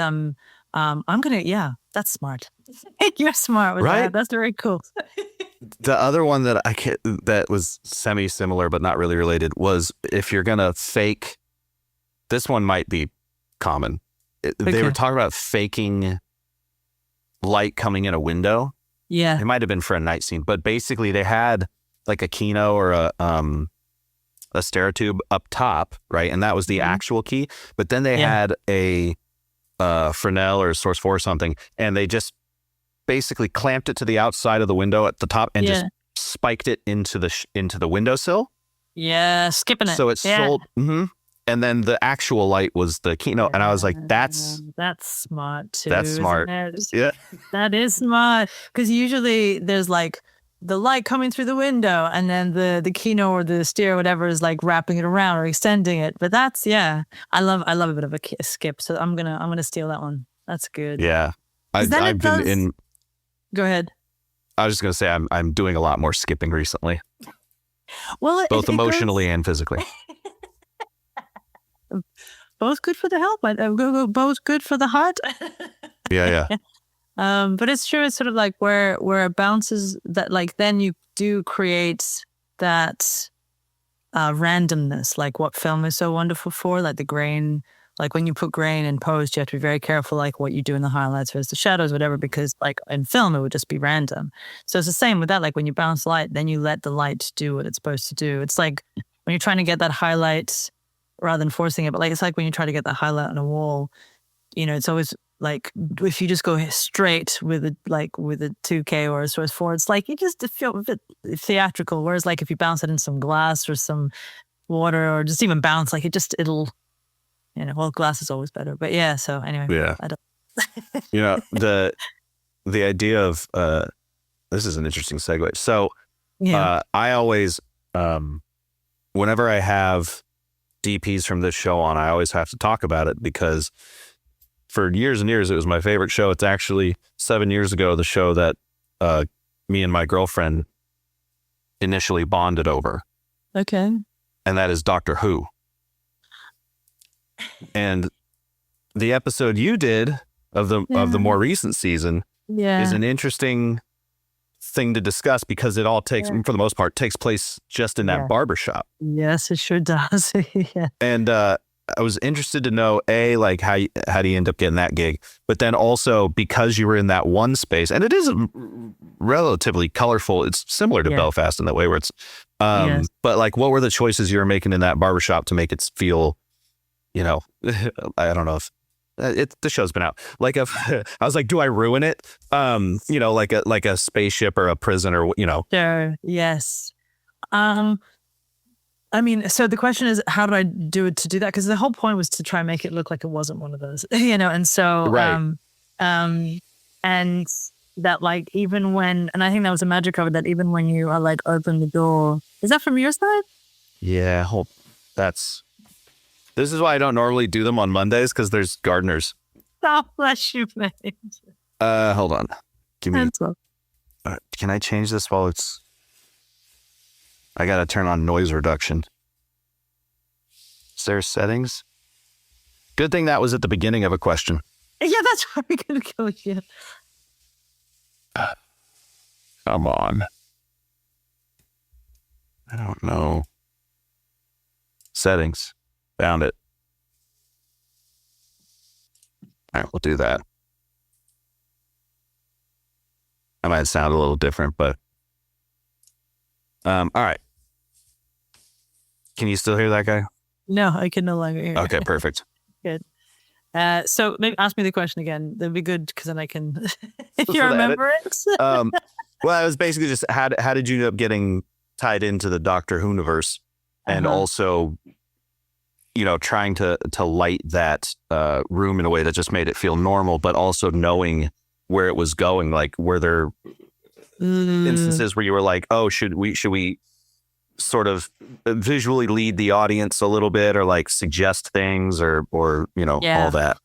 that's smart. You're smart with Right? that. That's very cool. The other one that that was semi-similar but not really related was if you're gonna fake, this one might be common. They were talking about faking light coming in a window. Yeah. It might have been for a night scene, but basically they had like a Kino or a Stereotube up top, right? And that was the actual key. But then they had a Fresnel or Source 4 or something, and they just basically clamped it to the outside of the window at the top and just spiked it into the windowsill. Yeah, skipping it. So it sold. Mm-hmm. And then the actual light was the Kino, and I was like, that's smart too. That's smart. Yeah, that is smart, because usually there's like the light coming through the window, and then the Kino or the stereo, whatever, is like wrapping it around or extending it. But that's I love a bit of a skip. So I'm gonna steal that one. That's good. Yeah, I've been in. Go ahead. I was just gonna say I'm doing a lot more skipping recently. Well, both emotionally and physically. Both good for the health, but both good for the heart. Yeah. But it's true. It's sort of like where it bounces, that like then you do create that randomness, like what film is so wonderful for, like the grain. Like when you put grain in post, you have to be very careful, like what you do in the highlights versus the shadows, whatever, because like in film, it would just be random. So it's the same with that. Like when you bounce light, then you let the light do what it's supposed to do. It's like when you're trying to get that highlight rather than forcing it. But like, it's like when you try to get the highlight on a wall, it's always like, if you just go straight with a 2K or a Source 4, it's like, you just feel a bit theatrical. Whereas like if you bounce it in some glass or some water, or just even bounce, like it'll, well, glass is always better. But yeah, so anyway. Yeah. I don't. The idea of, this is an interesting segue. So I always, whenever I have DPs from this show on, I always have to talk about it, because for years and years, it was my favorite show. It's actually 7 years ago, the show that me and my girlfriend initially bonded over. Okay. And that is Doctor Who. And the episode you did of the more recent season is an interesting thing to discuss, because it all takes, for the most part, takes place just in that barbershop. Yes, it sure does. Yeah. And I was interested to know, like how do you end up getting that gig? But then also, because you were in that one space, and it is relatively colorful. It's similar to Belfast in that way, where it's, but like, what were the choices you were making in that barbershop to make it feel, I don't know if the show's been out. Like, if I was like, do I ruin it? Like a spaceship or a prison or, Sure. Yes. I mean, so the question is, how did I do it to do that? Because the whole point was to try and make it look like it wasn't one of those, and so, right. And that like, even when, and I think that was a magic of it, that even when you are like, open the door, is that from your side? Yeah. This is why I don't normally do them on Mondays, because there's gardeners. Oh, bless you, mate. Hold on. Give me. Well. Can I change this while it's? I gotta turn on noise reduction. Is there settings? Good thing that was at the beginning of a question. Yeah, that's where we're gonna go. Yeah. Come on. I don't know. Settings. Found it. All right, we'll do that. I might sound a little different, but all right. Can you still hear that guy? No, I can no longer hear. Okay, perfect. Good. So maybe ask me the question again. That'd be good, because then I can, if you remember it. Well, it was basically just how did you end up getting tied into the Doctor Who universe, and also, trying to light that room in a way that just made it feel normal, but also knowing where it was going. Like, were there instances where you were like, oh, should we sort of visually lead the audience a little bit, or like suggest things, or all that?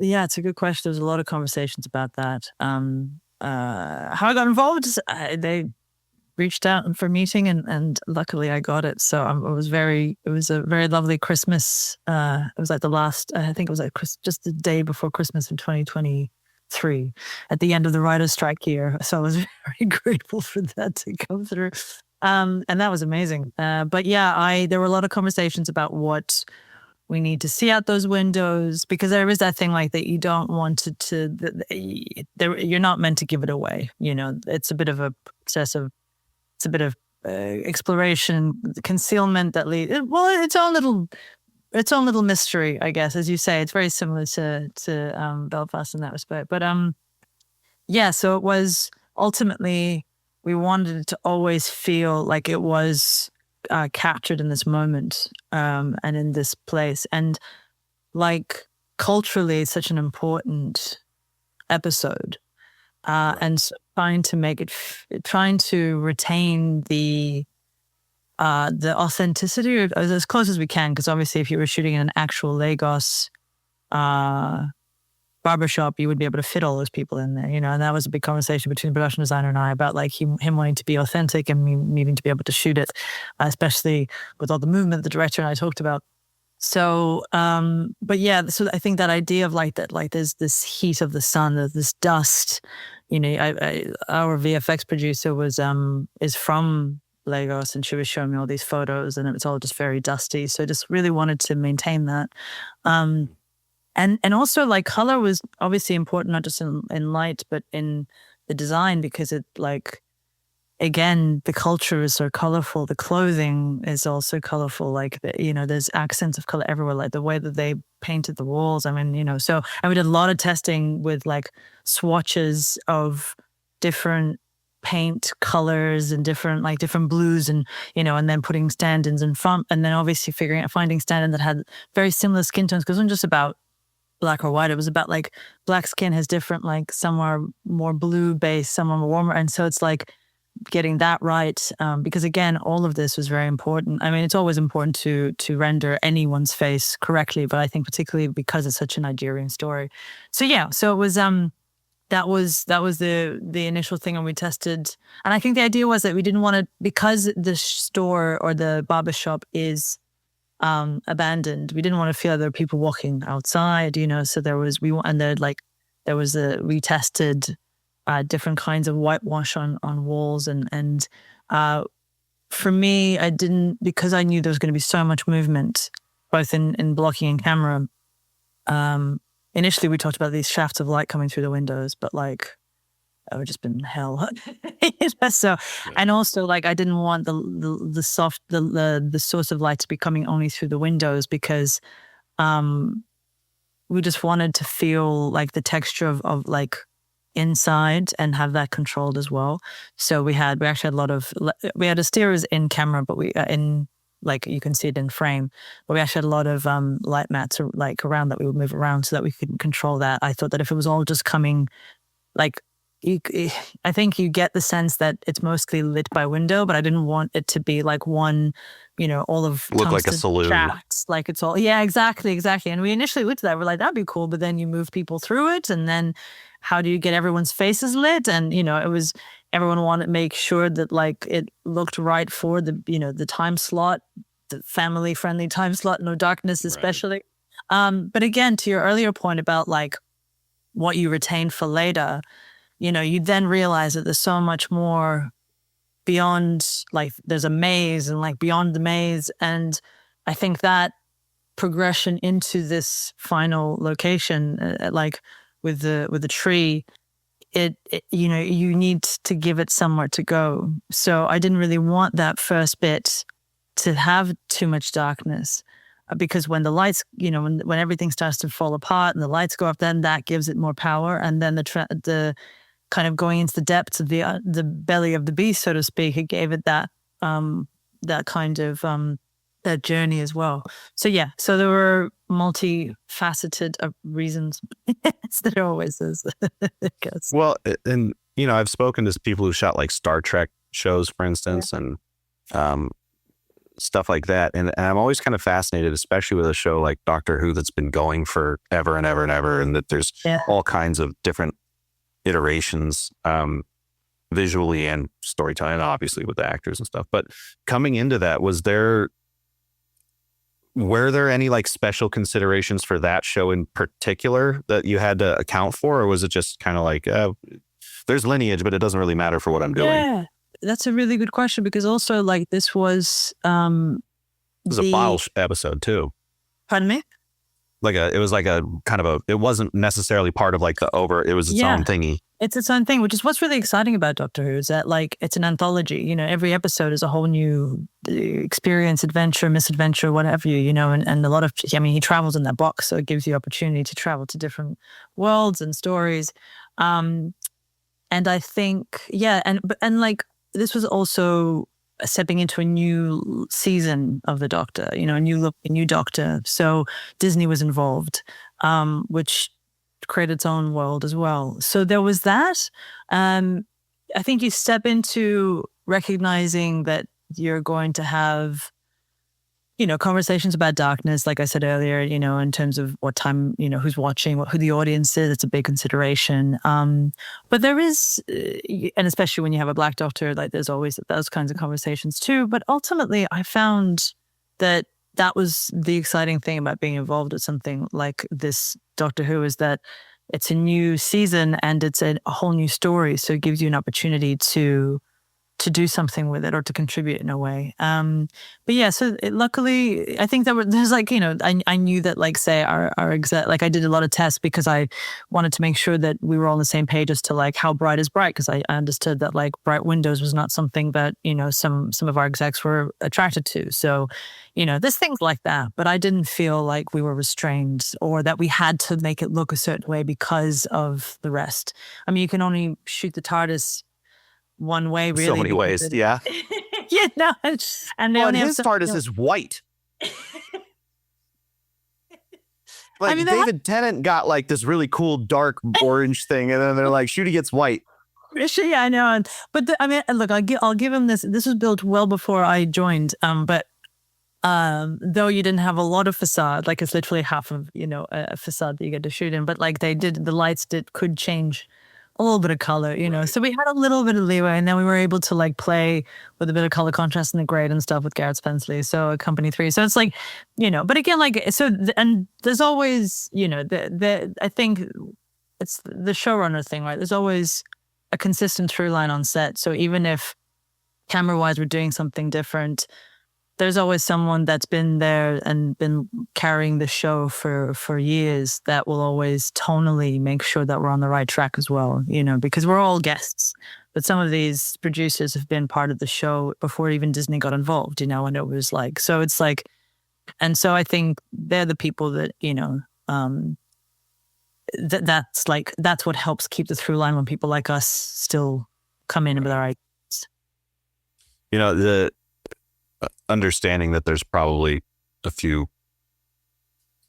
Yeah, it's a good question. There's a lot of conversations about that. how I got involved, they reached out for a meeting, and luckily I got it. So it was a very lovely Christmas. It was like I think it was like just the day before Christmas in 2023, at the end of the writer's strike year. So I was very grateful for that to come through. And that was amazing. But yeah, there were a lot of conversations about what we need to see out those windows, because there is that thing like that you don't want you're not meant to give it away. It's a bit of a process of, it's a bit of exploration, concealment that leads. Well, its own little mystery, I guess, as you say. It's very similar to Belfast in that respect. But yeah. So it was ultimately, we wanted it to always feel like it was captured in this moment and in this place, and like culturally, it's such an important episode. And so trying to retain the authenticity as close as we can, because obviously, if you were shooting in an actual Lagos barbershop, you would be able to fit all those people in there, and that was a big conversation between the production designer and I about like him wanting to be authentic and me needing to be able to shoot it, especially with all the movement the director and I talked about. So, but yeah, so I think that idea of like that, like there's this heat of the sun, there's this dust, our VFX producer is from Lagos, and she was showing me all these photos, and it was all just very dusty. So I just really wanted to maintain that. And also like color was obviously important, not just in light, but in the design, because it like, again, the culture is so colorful. The clothing is also colorful. Like, there's accents of color everywhere, like the way that they painted the walls. I mean, and we did a lot of testing with like swatches of different paint colors and different blues, and, and then putting stand-ins in front, and then obviously finding stand-in that had very similar skin tones, because it wasn't just about black or white. It was about like black skin has different, like some are more blue based, some are more warmer. And so it's like, getting that right, because again, all of this was very important. I mean, it's always important to render anyone's face correctly, but I think particularly because it's such a Nigerian story. So yeah, so it was that was the initial thing, and we tested. And I think the idea was that we didn't want to, because the store or the barber shop is abandoned, we didn't want to feel like there were people walking outside, So we tested different kinds of whitewash on walls, and for me, I didn't, because I knew there was going to be so much movement, both in blocking and camera. Initially, we talked about these shafts of light coming through the windows, but like, it would just been hell. So, and also like, I didn't want the source of light to be coming only through the windows, because we just wanted to feel like the texture of like inside and have that controlled as well. So we actually had a steerers in camera, but like you can see it in frame, but we actually had a lot of light mats like around that we would move around so that we could control that. I thought that if it was all just coming, like, I think you get the sense that it's mostly lit by window, but I didn't want it to be like one, all of look like a saloon. Shafts, like it's all, yeah, exactly. And we initially looked at that, we're like, that'd be cool, but then you move people through it, and then how do you get everyone's faces lit? And everyone wanted to make sure that like it looked right for the the time slot, the family friendly time slot, no darkness especially. Right. But again, to your earlier point about like what you retain for later, you then realize that there's so much more beyond, like there's a maze and like beyond the maze. And I think that progression into this final location, like with the tree, it you need to give it somewhere to go. So I didn't really want that first bit to have too much darkness, because when the lights, when everything starts to fall apart and the lights go up, then that gives it more power. And then the kind of going into the depths of the belly of the beast, so to speak, it gave it that kind of that journey as well. So yeah, so there were multifaceted reasons. There always is, I guess. Well, and I've spoken to people who shot like Star Trek shows, for instance, and stuff like that, and I'm always kind of fascinated, especially with a show like Doctor Who that's been going for ever and ever and ever, and that there's all kinds of different iterations, visually and storytelling, obviously with the actors and stuff. But coming into that, were there any like special considerations for that show in particular that you had to account for, or was it just kind of like, there's lineage, but it doesn't really matter for what I'm doing? Yeah, that's a really good question, because also like this was It was a file episode too. Pardon me? It was like a kind of it wasn't necessarily part of like it was its own thingy. It's its own thing, which is what's really exciting about Doctor Who, is that like it's an anthology. You know, every episode is a whole new experience, adventure, misadventure, whatever and a lot of, I mean, he travels in that box, so it gives you opportunity to travel to different worlds and stories. And I think, and like this was also stepping into a new season of the Doctor, a new look, a new Doctor. So Disney was involved, which created its own world as well. So there was that. I think you step into recognizing that you're going to have, conversations about darkness, like I said earlier, in terms of what time, who's watching, who the audience is. It's a big consideration. But there is, and especially when you have a Black Doctor, like there's always those kinds of conversations too. But ultimately, I found that was the exciting thing about being involved with something like this Doctor Who, is that it's a new season and it's a whole new story. So it gives you an opportunity to do something with it or to contribute in a way. But yeah, so luckily, I think there's like, I knew that like, say our exec, like I did a lot of tests because I wanted to make sure that we were all on the same page as to like how bright is bright. Cause I understood that like bright windows was not something that, some of our execs were attracted to. So, there's things like that, but I didn't feel like we were restrained or that we had to make it look a certain way because of the rest. I mean, you can only shoot the TARDIS one way, really. So many ways, yeah. No, and they only have his TARDIS is white. Like, I mean, David Tennant got like this really cool dark orange thing, and then they're like, Shooty gets white. Yeah, I know. But I mean, look, I'll give him this. This was built well before I joined. But though you didn't have a lot of facade, like it's literally half of a facade that you get to shoot in. But like the lights could change a little bit of color, Right. So we had a little bit of leeway, and then we were able to like play with a bit of color contrast in the grade and stuff with Garrett Spenceley. So Company 3. So it's like, but again, like, and there's always, I think it's the showrunner thing, right? There's always a consistent through line on set. So even if camera wise, we're doing something different, there's always someone that's been there and been carrying the show for years that will always tonally make sure that we're on the right track as well, because we're all guests. But some of these producers have been part of the show before even Disney got involved, and it was like, so it's like, and so I think they're the people that, that's what helps keep the through line when people like us still come in with our ideas. The understanding that there's probably a few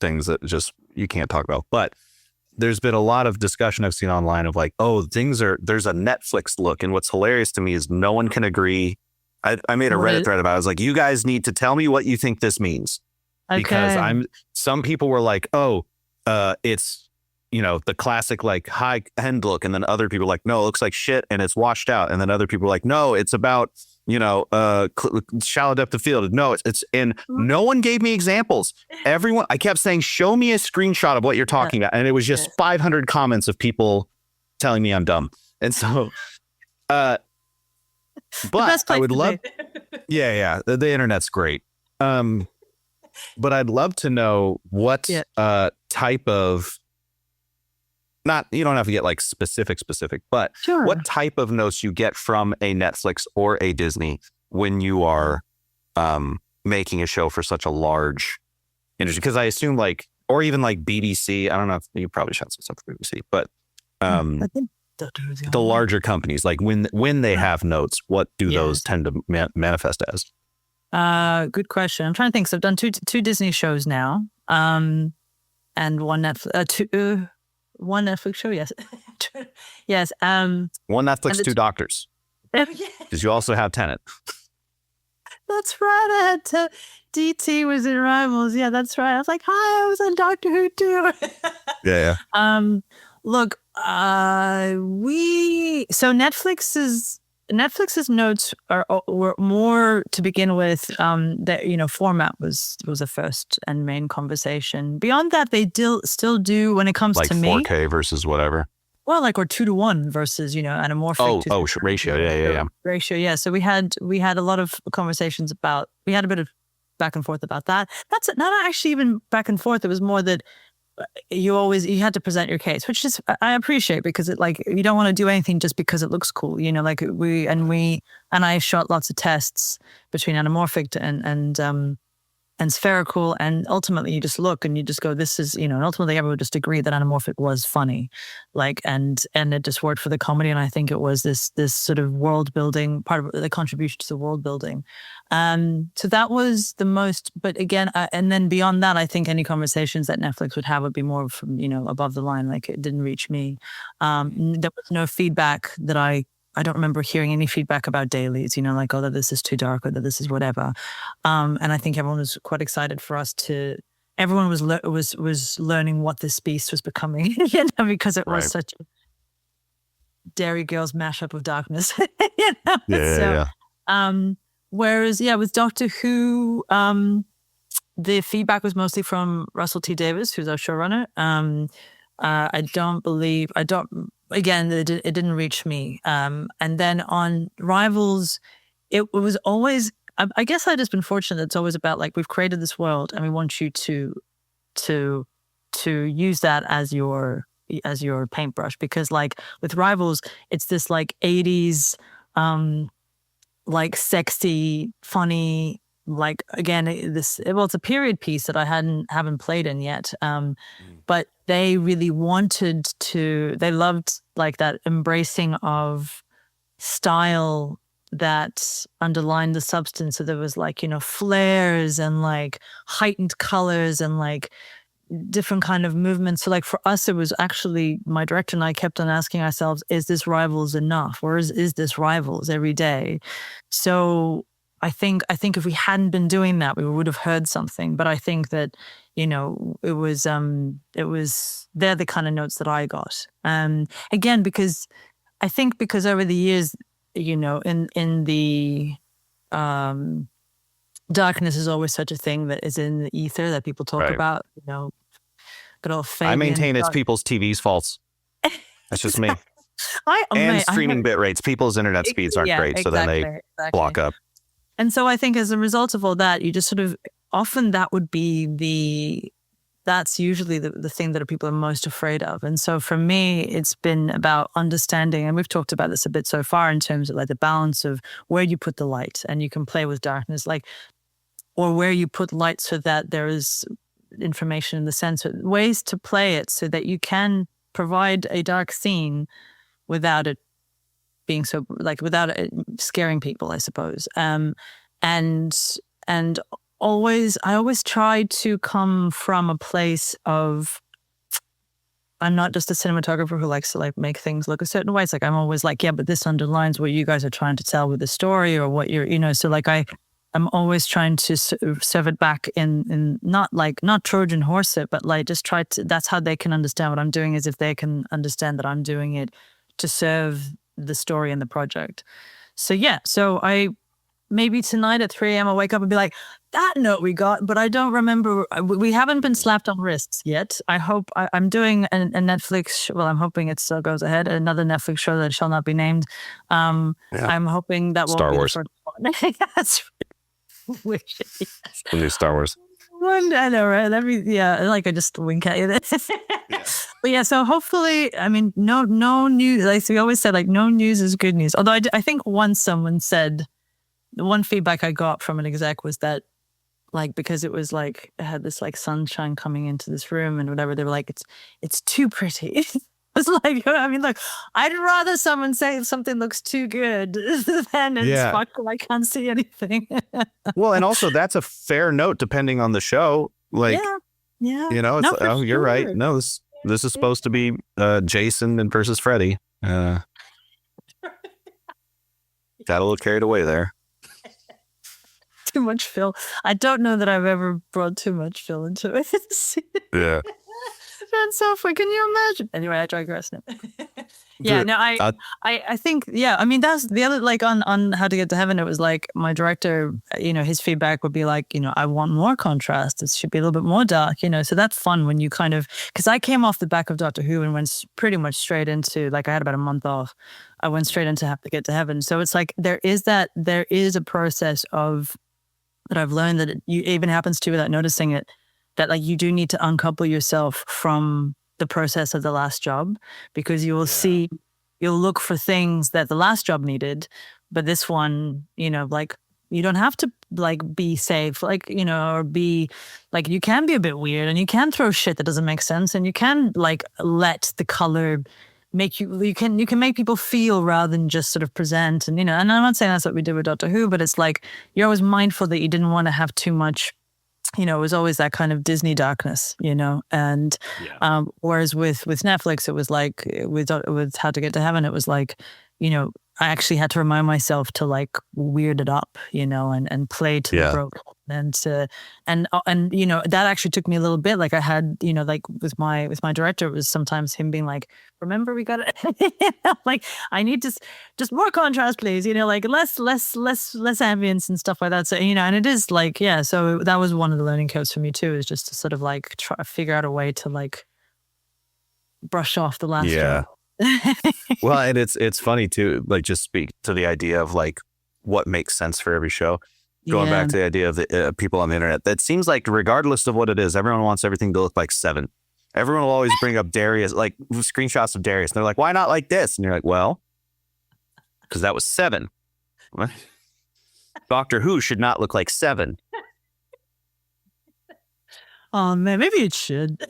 things that just you can't talk about, but there's been a lot of discussion I've seen online of like, there's a Netflix look, and what's hilarious to me is no one can agree. I made a Reddit thread about it. I was like, you guys need to tell me what you think this means, because some people were like, it's the classic like high end look, and then other people were like, no, it looks like shit and it's washed out, and then other people were like, no, it's about shallow depth of field. No, it's and no one gave me examples. I kept saying, show me a screenshot of what you're talking about. And it was just 500 comments of people telling me I'm dumb. And so, but I would love, yeah. The internet's great. But I'd love to know what type of, you don't have to get like specific, but what type of notes you get from a Netflix or a Disney when you are making a show for such a large industry? Because I assume like, or even like BBC, I don't know if you probably shot some stuff for BBC, but I think the larger companies, like when they have notes, what do those tend to manifest as? Good question. I'm trying to think. So I've done two Disney shows now, and one Netflix, one Netflix show, yes. Yes. One Netflix, two doctors. Because you also have Tenet. That's right. DT was in Rivals. Yeah, that's right. I was like, hi, I was on Doctor Who too. Yeah. Look, Netflix's notes were more to begin with. That format was a first and main conversation. Beyond that, they still do when it comes Like to me. 4K versus whatever. Well, like, or 2-to-1 versus anamorphic. Ratio. Yeah. Ratio. Yeah. So we had a lot of conversations about. We had a bit of back and forth about that. That's not actually even back and forth. It was more that you had to present your case, which is I appreciate, because it, like, you don't want to do anything just because it looks cool, like I shot lots of tests between anamorphic and spherical, and ultimately you just look and you just go, this is, and ultimately everyone would just agree that anamorphic was funny, like, and it just worked for the comedy. And I think it was this sort of world building part of the contribution to the world building. So that was the most, but again, and then beyond that, I think any conversations that Netflix would have would be more from, above the line, like it didn't reach me. There was no feedback that I don't remember hearing any feedback about dailies, like, oh, that this is too dark, or that this is whatever. And I think everyone was quite excited for us to. Everyone was learning what this beast was becoming, because it was such a Dairy Girls mashup of darkness. Yeah. Whereas, with Doctor Who, the feedback was mostly from Russell T Davies, who's our showrunner. Again, it didn't reach me. And then on Rivals, it was always, I guess I've just been fortunate. It's always about, like, we've created this world and we want you to use that as your paintbrush, because, like, with Rivals, it's this, like, 80s, like, sexy, funny, like, again, it's a period piece that I haven't played in yet. But they really they loved, like, that embracing of style that underlined the substance. So there was, like, flares and, like, heightened colors and, like, different kind of movements. So, like, for us, it was actually, my director and I kept on asking ourselves, is this Rivals enough? Or is this Rivals every day? So I think if we hadn't been doing that, we would have heard something. But I think that, it was they're the kind of notes that I got. Again, because over the years, in the darkness is always such a thing that is in the ether that people talk about, good old Fabian. I maintain it's people's TV's faults. That's just me. Streaming bit rates. People's internet speeds aren't great, so then they block up. And so I think as a result of all that, you just sort of, often that would be that's usually the thing that people are most afraid of. And so for me, it's been about understanding, and we've talked about this a bit so far, in terms of, like, the balance of where you put the light, and you can play with darkness, like, or where you put light so that there is information in the sensor, ways to play it so that you can provide a dark scene without it being so, like, without it scaring people, I suppose. And I always try to come from a place of, I'm not just a cinematographer who likes to, like, make things look a certain way. It's like, I'm always like, yeah, but this underlines what you guys are trying to tell with the story, or what you're, so, like, I'm always trying to serve it back in not Trojan horse it, but, like, just try to, that's how they can understand what I'm doing, is if they can understand that I'm doing it to serve the story and the project. So maybe tonight at 3 a.m. I'll wake up and be like, that note we got, but I don't remember. We haven't been slapped on wrists yet. I hope I'm doing a Netflix. Well, I'm hoping it still goes ahead. Another Netflix show that shall not be named. I'm hoping that will Star be Wars. The first one. That's The new Star Wars. I know, right? I just wink at you. But yeah, so hopefully, I mean, no news. Like we always said, like, no news is good news. Although I think once someone said, the one feedback I got from an exec was that, like, because it was like, it had this, like, sunshine coming into this room and whatever, they were like, it's too pretty. I was like, I mean, look, I'd rather someone say something looks too good than it's fucking, I can't see anything. Well, and also that's a fair note depending on the show. Like, it's no, you're right. No, this is supposed to be Jason and versus Freddy. Got a little carried away there. Too much Phil. I don't know that I've ever brought too much Phil into it. Yeah. and software. Can you imagine? Anyway, I digress now. Yeah, Dude, no, I think, yeah, I mean, that's the other, like on How to Get to Heaven, it was like my director, his feedback would be like, I want more contrast. It should be a little bit more dark, so that's fun when you kind of, because I came off the back of Doctor Who and went pretty much straight into, like, I had about a month off. I went straight into How to Get to Heaven. So it's like, there is a process of, that I've learned that it even happens to you without noticing it, that like you do need to uncouple yourself from the process of the last job, because you will see, you'll look for things that the last job needed, but this one, like, you don't have to like be safe, like, or be like, you can be a bit weird and you can throw shit that doesn't make sense, and you can like let the color make you can make people feel rather than just sort of present. And and I'm not saying that's what we did with Doctor Who, but it's like you're always mindful that you didn't want to have too much, it was always that kind of Disney darkness, and whereas with Netflix, it was like with How to Get to Heaven, it was like, I actually had to remind myself to like weird it up, and play to the broke, and that actually took me a little bit. Like I had, like with my director, it was sometimes him being like, remember we got it, like I need to just more contrast, please, like less ambience and stuff like that. So and it is like, so that was one of the learning curves for me too, is just to sort of like try to figure out a way to like brush off the last job. Well, and it's funny too, like just speak to the idea of like what makes sense for every show. Going back to the idea of the people on the internet, that seems like regardless of what it is, everyone wants everything to look like Seven. Everyone will always bring up Darius, like screenshots of Darius. And they're like, why not like this? And you're like, well, because that was Seven. What? Doctor Who should not look like Seven. Oh man, maybe it should.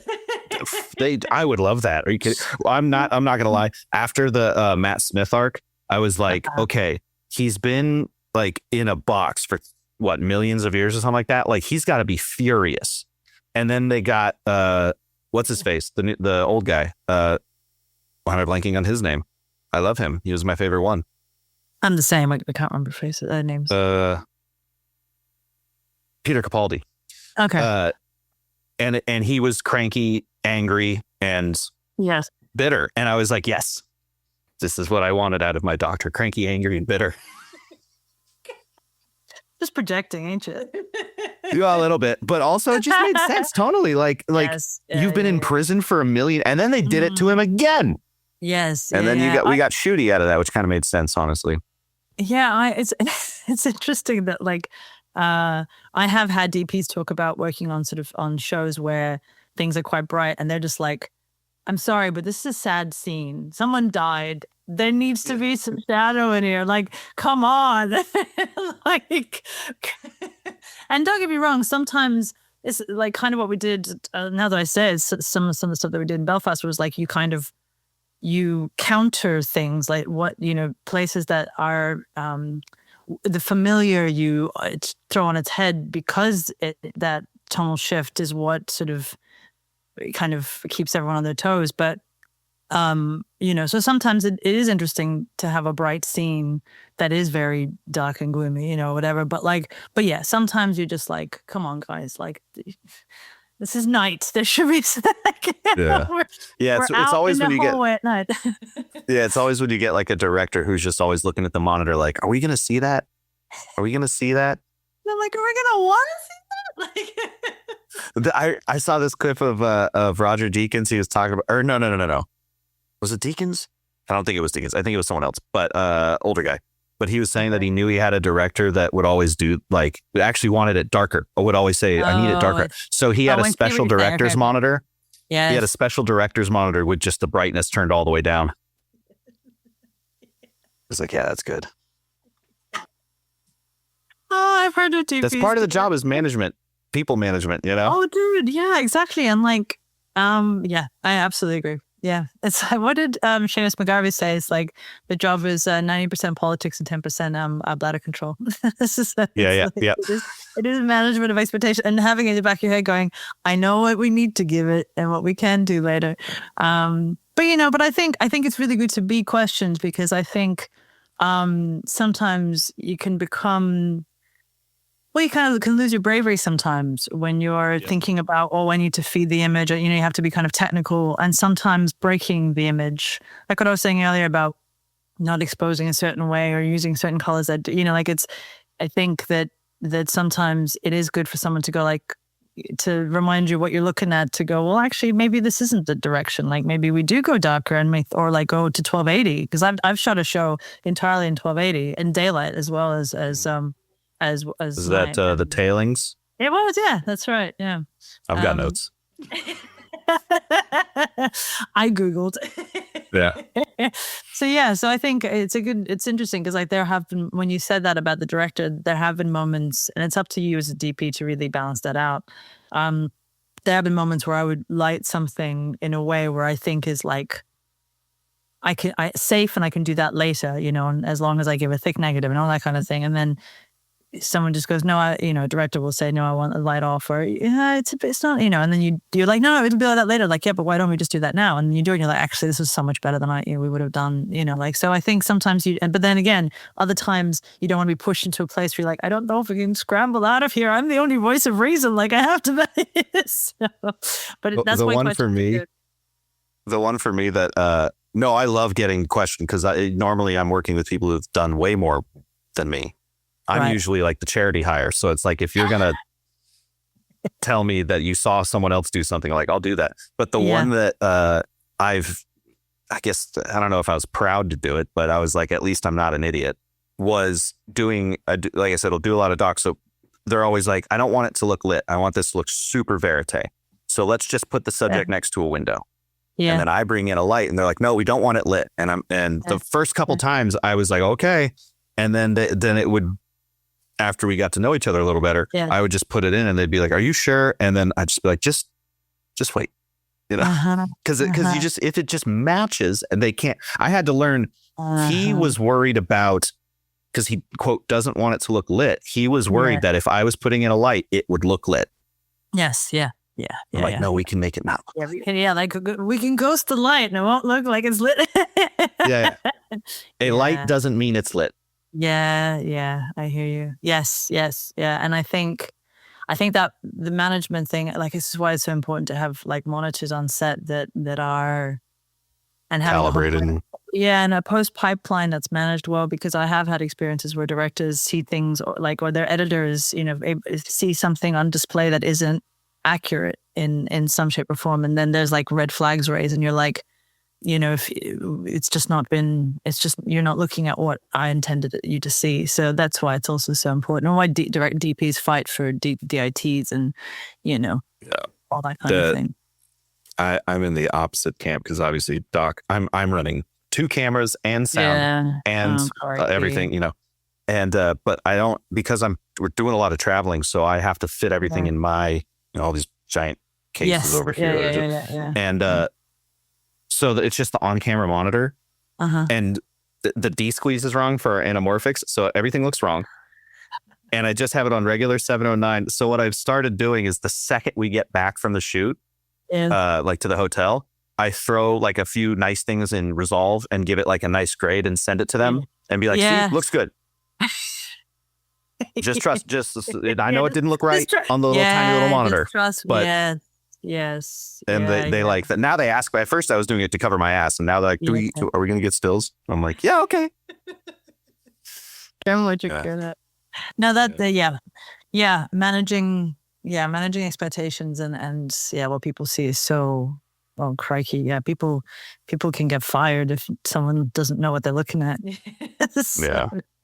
I would love that. Are you kidding? Well, I'm not gonna lie. After the Matt Smith arc, I was like, okay, he's been like in a box for what, millions of years or something like that. Like he's got to be furious. And then they got what's his face, the old guy. Why am I blanking on his name? I love him. He was my favorite one. I'm the same. I can't remember faces, names. Peter Capaldi. Okay. And he was cranky, angry, and bitter. And I was like, yes, this is what I wanted out of my doctor. Cranky, angry, and bitter. Just projecting, ain't you? Yeah, a little bit, but also it just made sense tonally. Like you've been in prison for 1 million, and then they did it to him again. Yes. And then we got Shooty out of that, which kind of made sense, honestly. Yeah, it's interesting that like I have had DPs talk about working on sort of on shows where things are quite bright, and they're just like, I'm sorry, but this is a sad scene. Someone died. There needs to be some shadow in here. Like, come on. Like, and don't get me wrong, sometimes it's like kind of what we did, now that I say it, some of the stuff that we did in Belfast was like you counter things, like what, places that are the familiar, you throw on its head, because that tonal shift is what sort of kind of keeps everyone on their toes. But so sometimes it is interesting to have a bright scene that is very dark and gloomy, whatever. But yeah, sometimes you're just like, come on, guys, like this is night. There should be it's always when you get at night. Yeah, it's always when you get like a director who's just always looking at the monitor like, are we gonna see that? Are we gonna see that? And I'm like, are we gonna want to see that? I saw this clip of Roger Deakins. He was talking about, or no. Was it Deakins? I don't think it was Deakins. I think it was someone else, but older guy. But he was saying that he knew he had a director that would always do, like, actually wanted it darker, or would always say, I need it darker. So he had a special director's monitor. Yeah. He had a special director's monitor with just the brightness turned all the way down. I was like, yeah, that's good. Oh, I've heard of DPs. That's part of the job, is management, people management, Oh, dude. Yeah, exactly. And like, I absolutely agree. Yeah. It's what did Seamus McGarvey say? It's like the job is 90% politics and 10% bladder control. This is it is management of expectation, and having it in the back of your head going, I know what we need to give it and what we can do later. But I think it's really good to be questioned, because I think sometimes you can become, Well, you kind of can lose your bravery sometimes when you're thinking about, oh, I need to feed the image. You have to be kind of technical, and sometimes breaking the image. Like what I was saying earlier about not exposing a certain way or using certain colors that, I think that sometimes it is good for someone to go like, to remind you what you're looking at, to go, well, actually, maybe this isn't the direction. Like maybe we do go darker or like go to 1280, because I've shot a show entirely in 1280 in daylight as well as is night. that the tailings? It was, yeah, that's right, yeah. I've got notes. I Googled. Yeah. So I think it's interesting because like there have been, when you said that about the director, there have been moments, and it's up to you as a DP to really balance that out. There have been moments where I would light something in a way where I think is like, I safe, and I can do that later, and as long as I give a thick negative and all that kind of thing. And then someone just goes, no, a director will say, no, I want the light off, or it's not, and then you're like, no, it'll be like that later. Like, yeah, but why don't we just do that now? And you do it, and you're like, actually, this is so much better than we would have done, so I think sometimes but then again, other times you don't want to be pushed into a place where you're like, I don't know if we can scramble out of here. I'm the only voice of reason. Like I have to be this. But that's the my one for me. Good. The one for me that, no, I love getting questioned because normally I'm working with people who've done way more than me. I'm usually like the charity hire. So it's like, if you're going to tell me that you saw someone else do something, like I'll do that. But the one that I guess, I don't know if I was proud to do it, but I was like, at least I'm not an idiot, was doing, like I said, I'll do a lot of docs. So they're always like, I don't want it to look lit. I want this to look super verite. So let's just put the subject next to a window. Yeah. And then I bring in a light and they're like, no, we don't want it lit. And the first couple times I was like, okay. And then it would, after we got to know each other a little better, I would just put it in and they'd be like, are you sure? And then I'd just be like, just wait, because you just, if it just matches and they can't, I had to learn, he was worried about, because he quote, doesn't want it to look lit. He was worried that if I was putting in a light, it would look lit. Yes. Yeah. Yeah. I'm like, no, we can make it not look lit. Like we can ghost the light and it won't look like it's lit. A light doesn't mean it's lit. Yeah, I hear you. Yes, yeah. And I think that the management thing, like this is why it's so important to have like monitors on set that are and have calibrated. And a post pipeline that's managed well, because I have had experiences where directors see things or their editors, see something on display that isn't accurate in some shape or form, and then there's like red flags raised, and you're like, if it's just not been, it's just, you're not looking at what I intended you to see. So that's why it's also so important, and why direct DPs fight for DITs and, all that kind of thing. I'm in the opposite camp because obviously, Doc, I'm running 2 cameras and sound and everything, and but I don't, because we're doing a lot of traveling, so I have to fit everything in my all these giant cases over here, and so it's just the on-camera monitor, and the D squeeze is wrong for our anamorphics, so everything looks wrong. And I just have it on regular 709. So what I've started doing is the second we get back from the shoot, like to the hotel, I throw like a few nice things in Resolve and give it like a nice grade and send it to them and be like, see, looks good. Just trust. I know it didn't look right on the tiny little monitor, but yes. And they like that. Now they ask. At first, I was doing it to cover my ass, and now they're like, are we going to get stills? I'm like, yeah, okay. Damn what you're good at. No, managing expectations and what people see is so, oh crikey, people can get fired if someone doesn't know what they're looking at.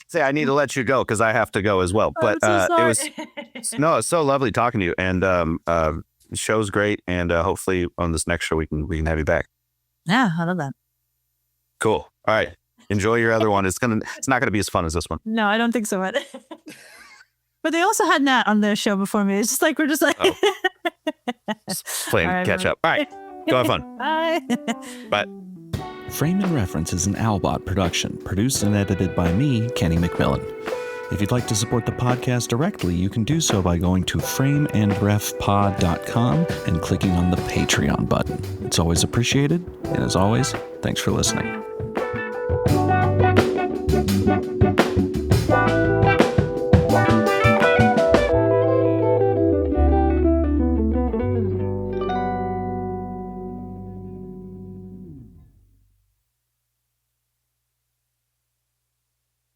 Say, I need to let you go because I have to go as well. But it's so lovely talking to you, and the show's great, and hopefully on this next show we can have you back. Yeah, I love that. Cool. All right. Enjoy your other one. It's not gonna be as fun as this one. No, I don't think so. But they also had Nat on their show before me. It's just like we're just like just playing catch up. All right. Go have fun. Bye. Bye. Frame and Reference is an Albot production, produced and edited by me, Kenny McMillan. If you'd like to support the podcast directly, you can do so by going to frameandrefpod.com and clicking on the Patreon button. It's always appreciated, and as always, thanks for listening.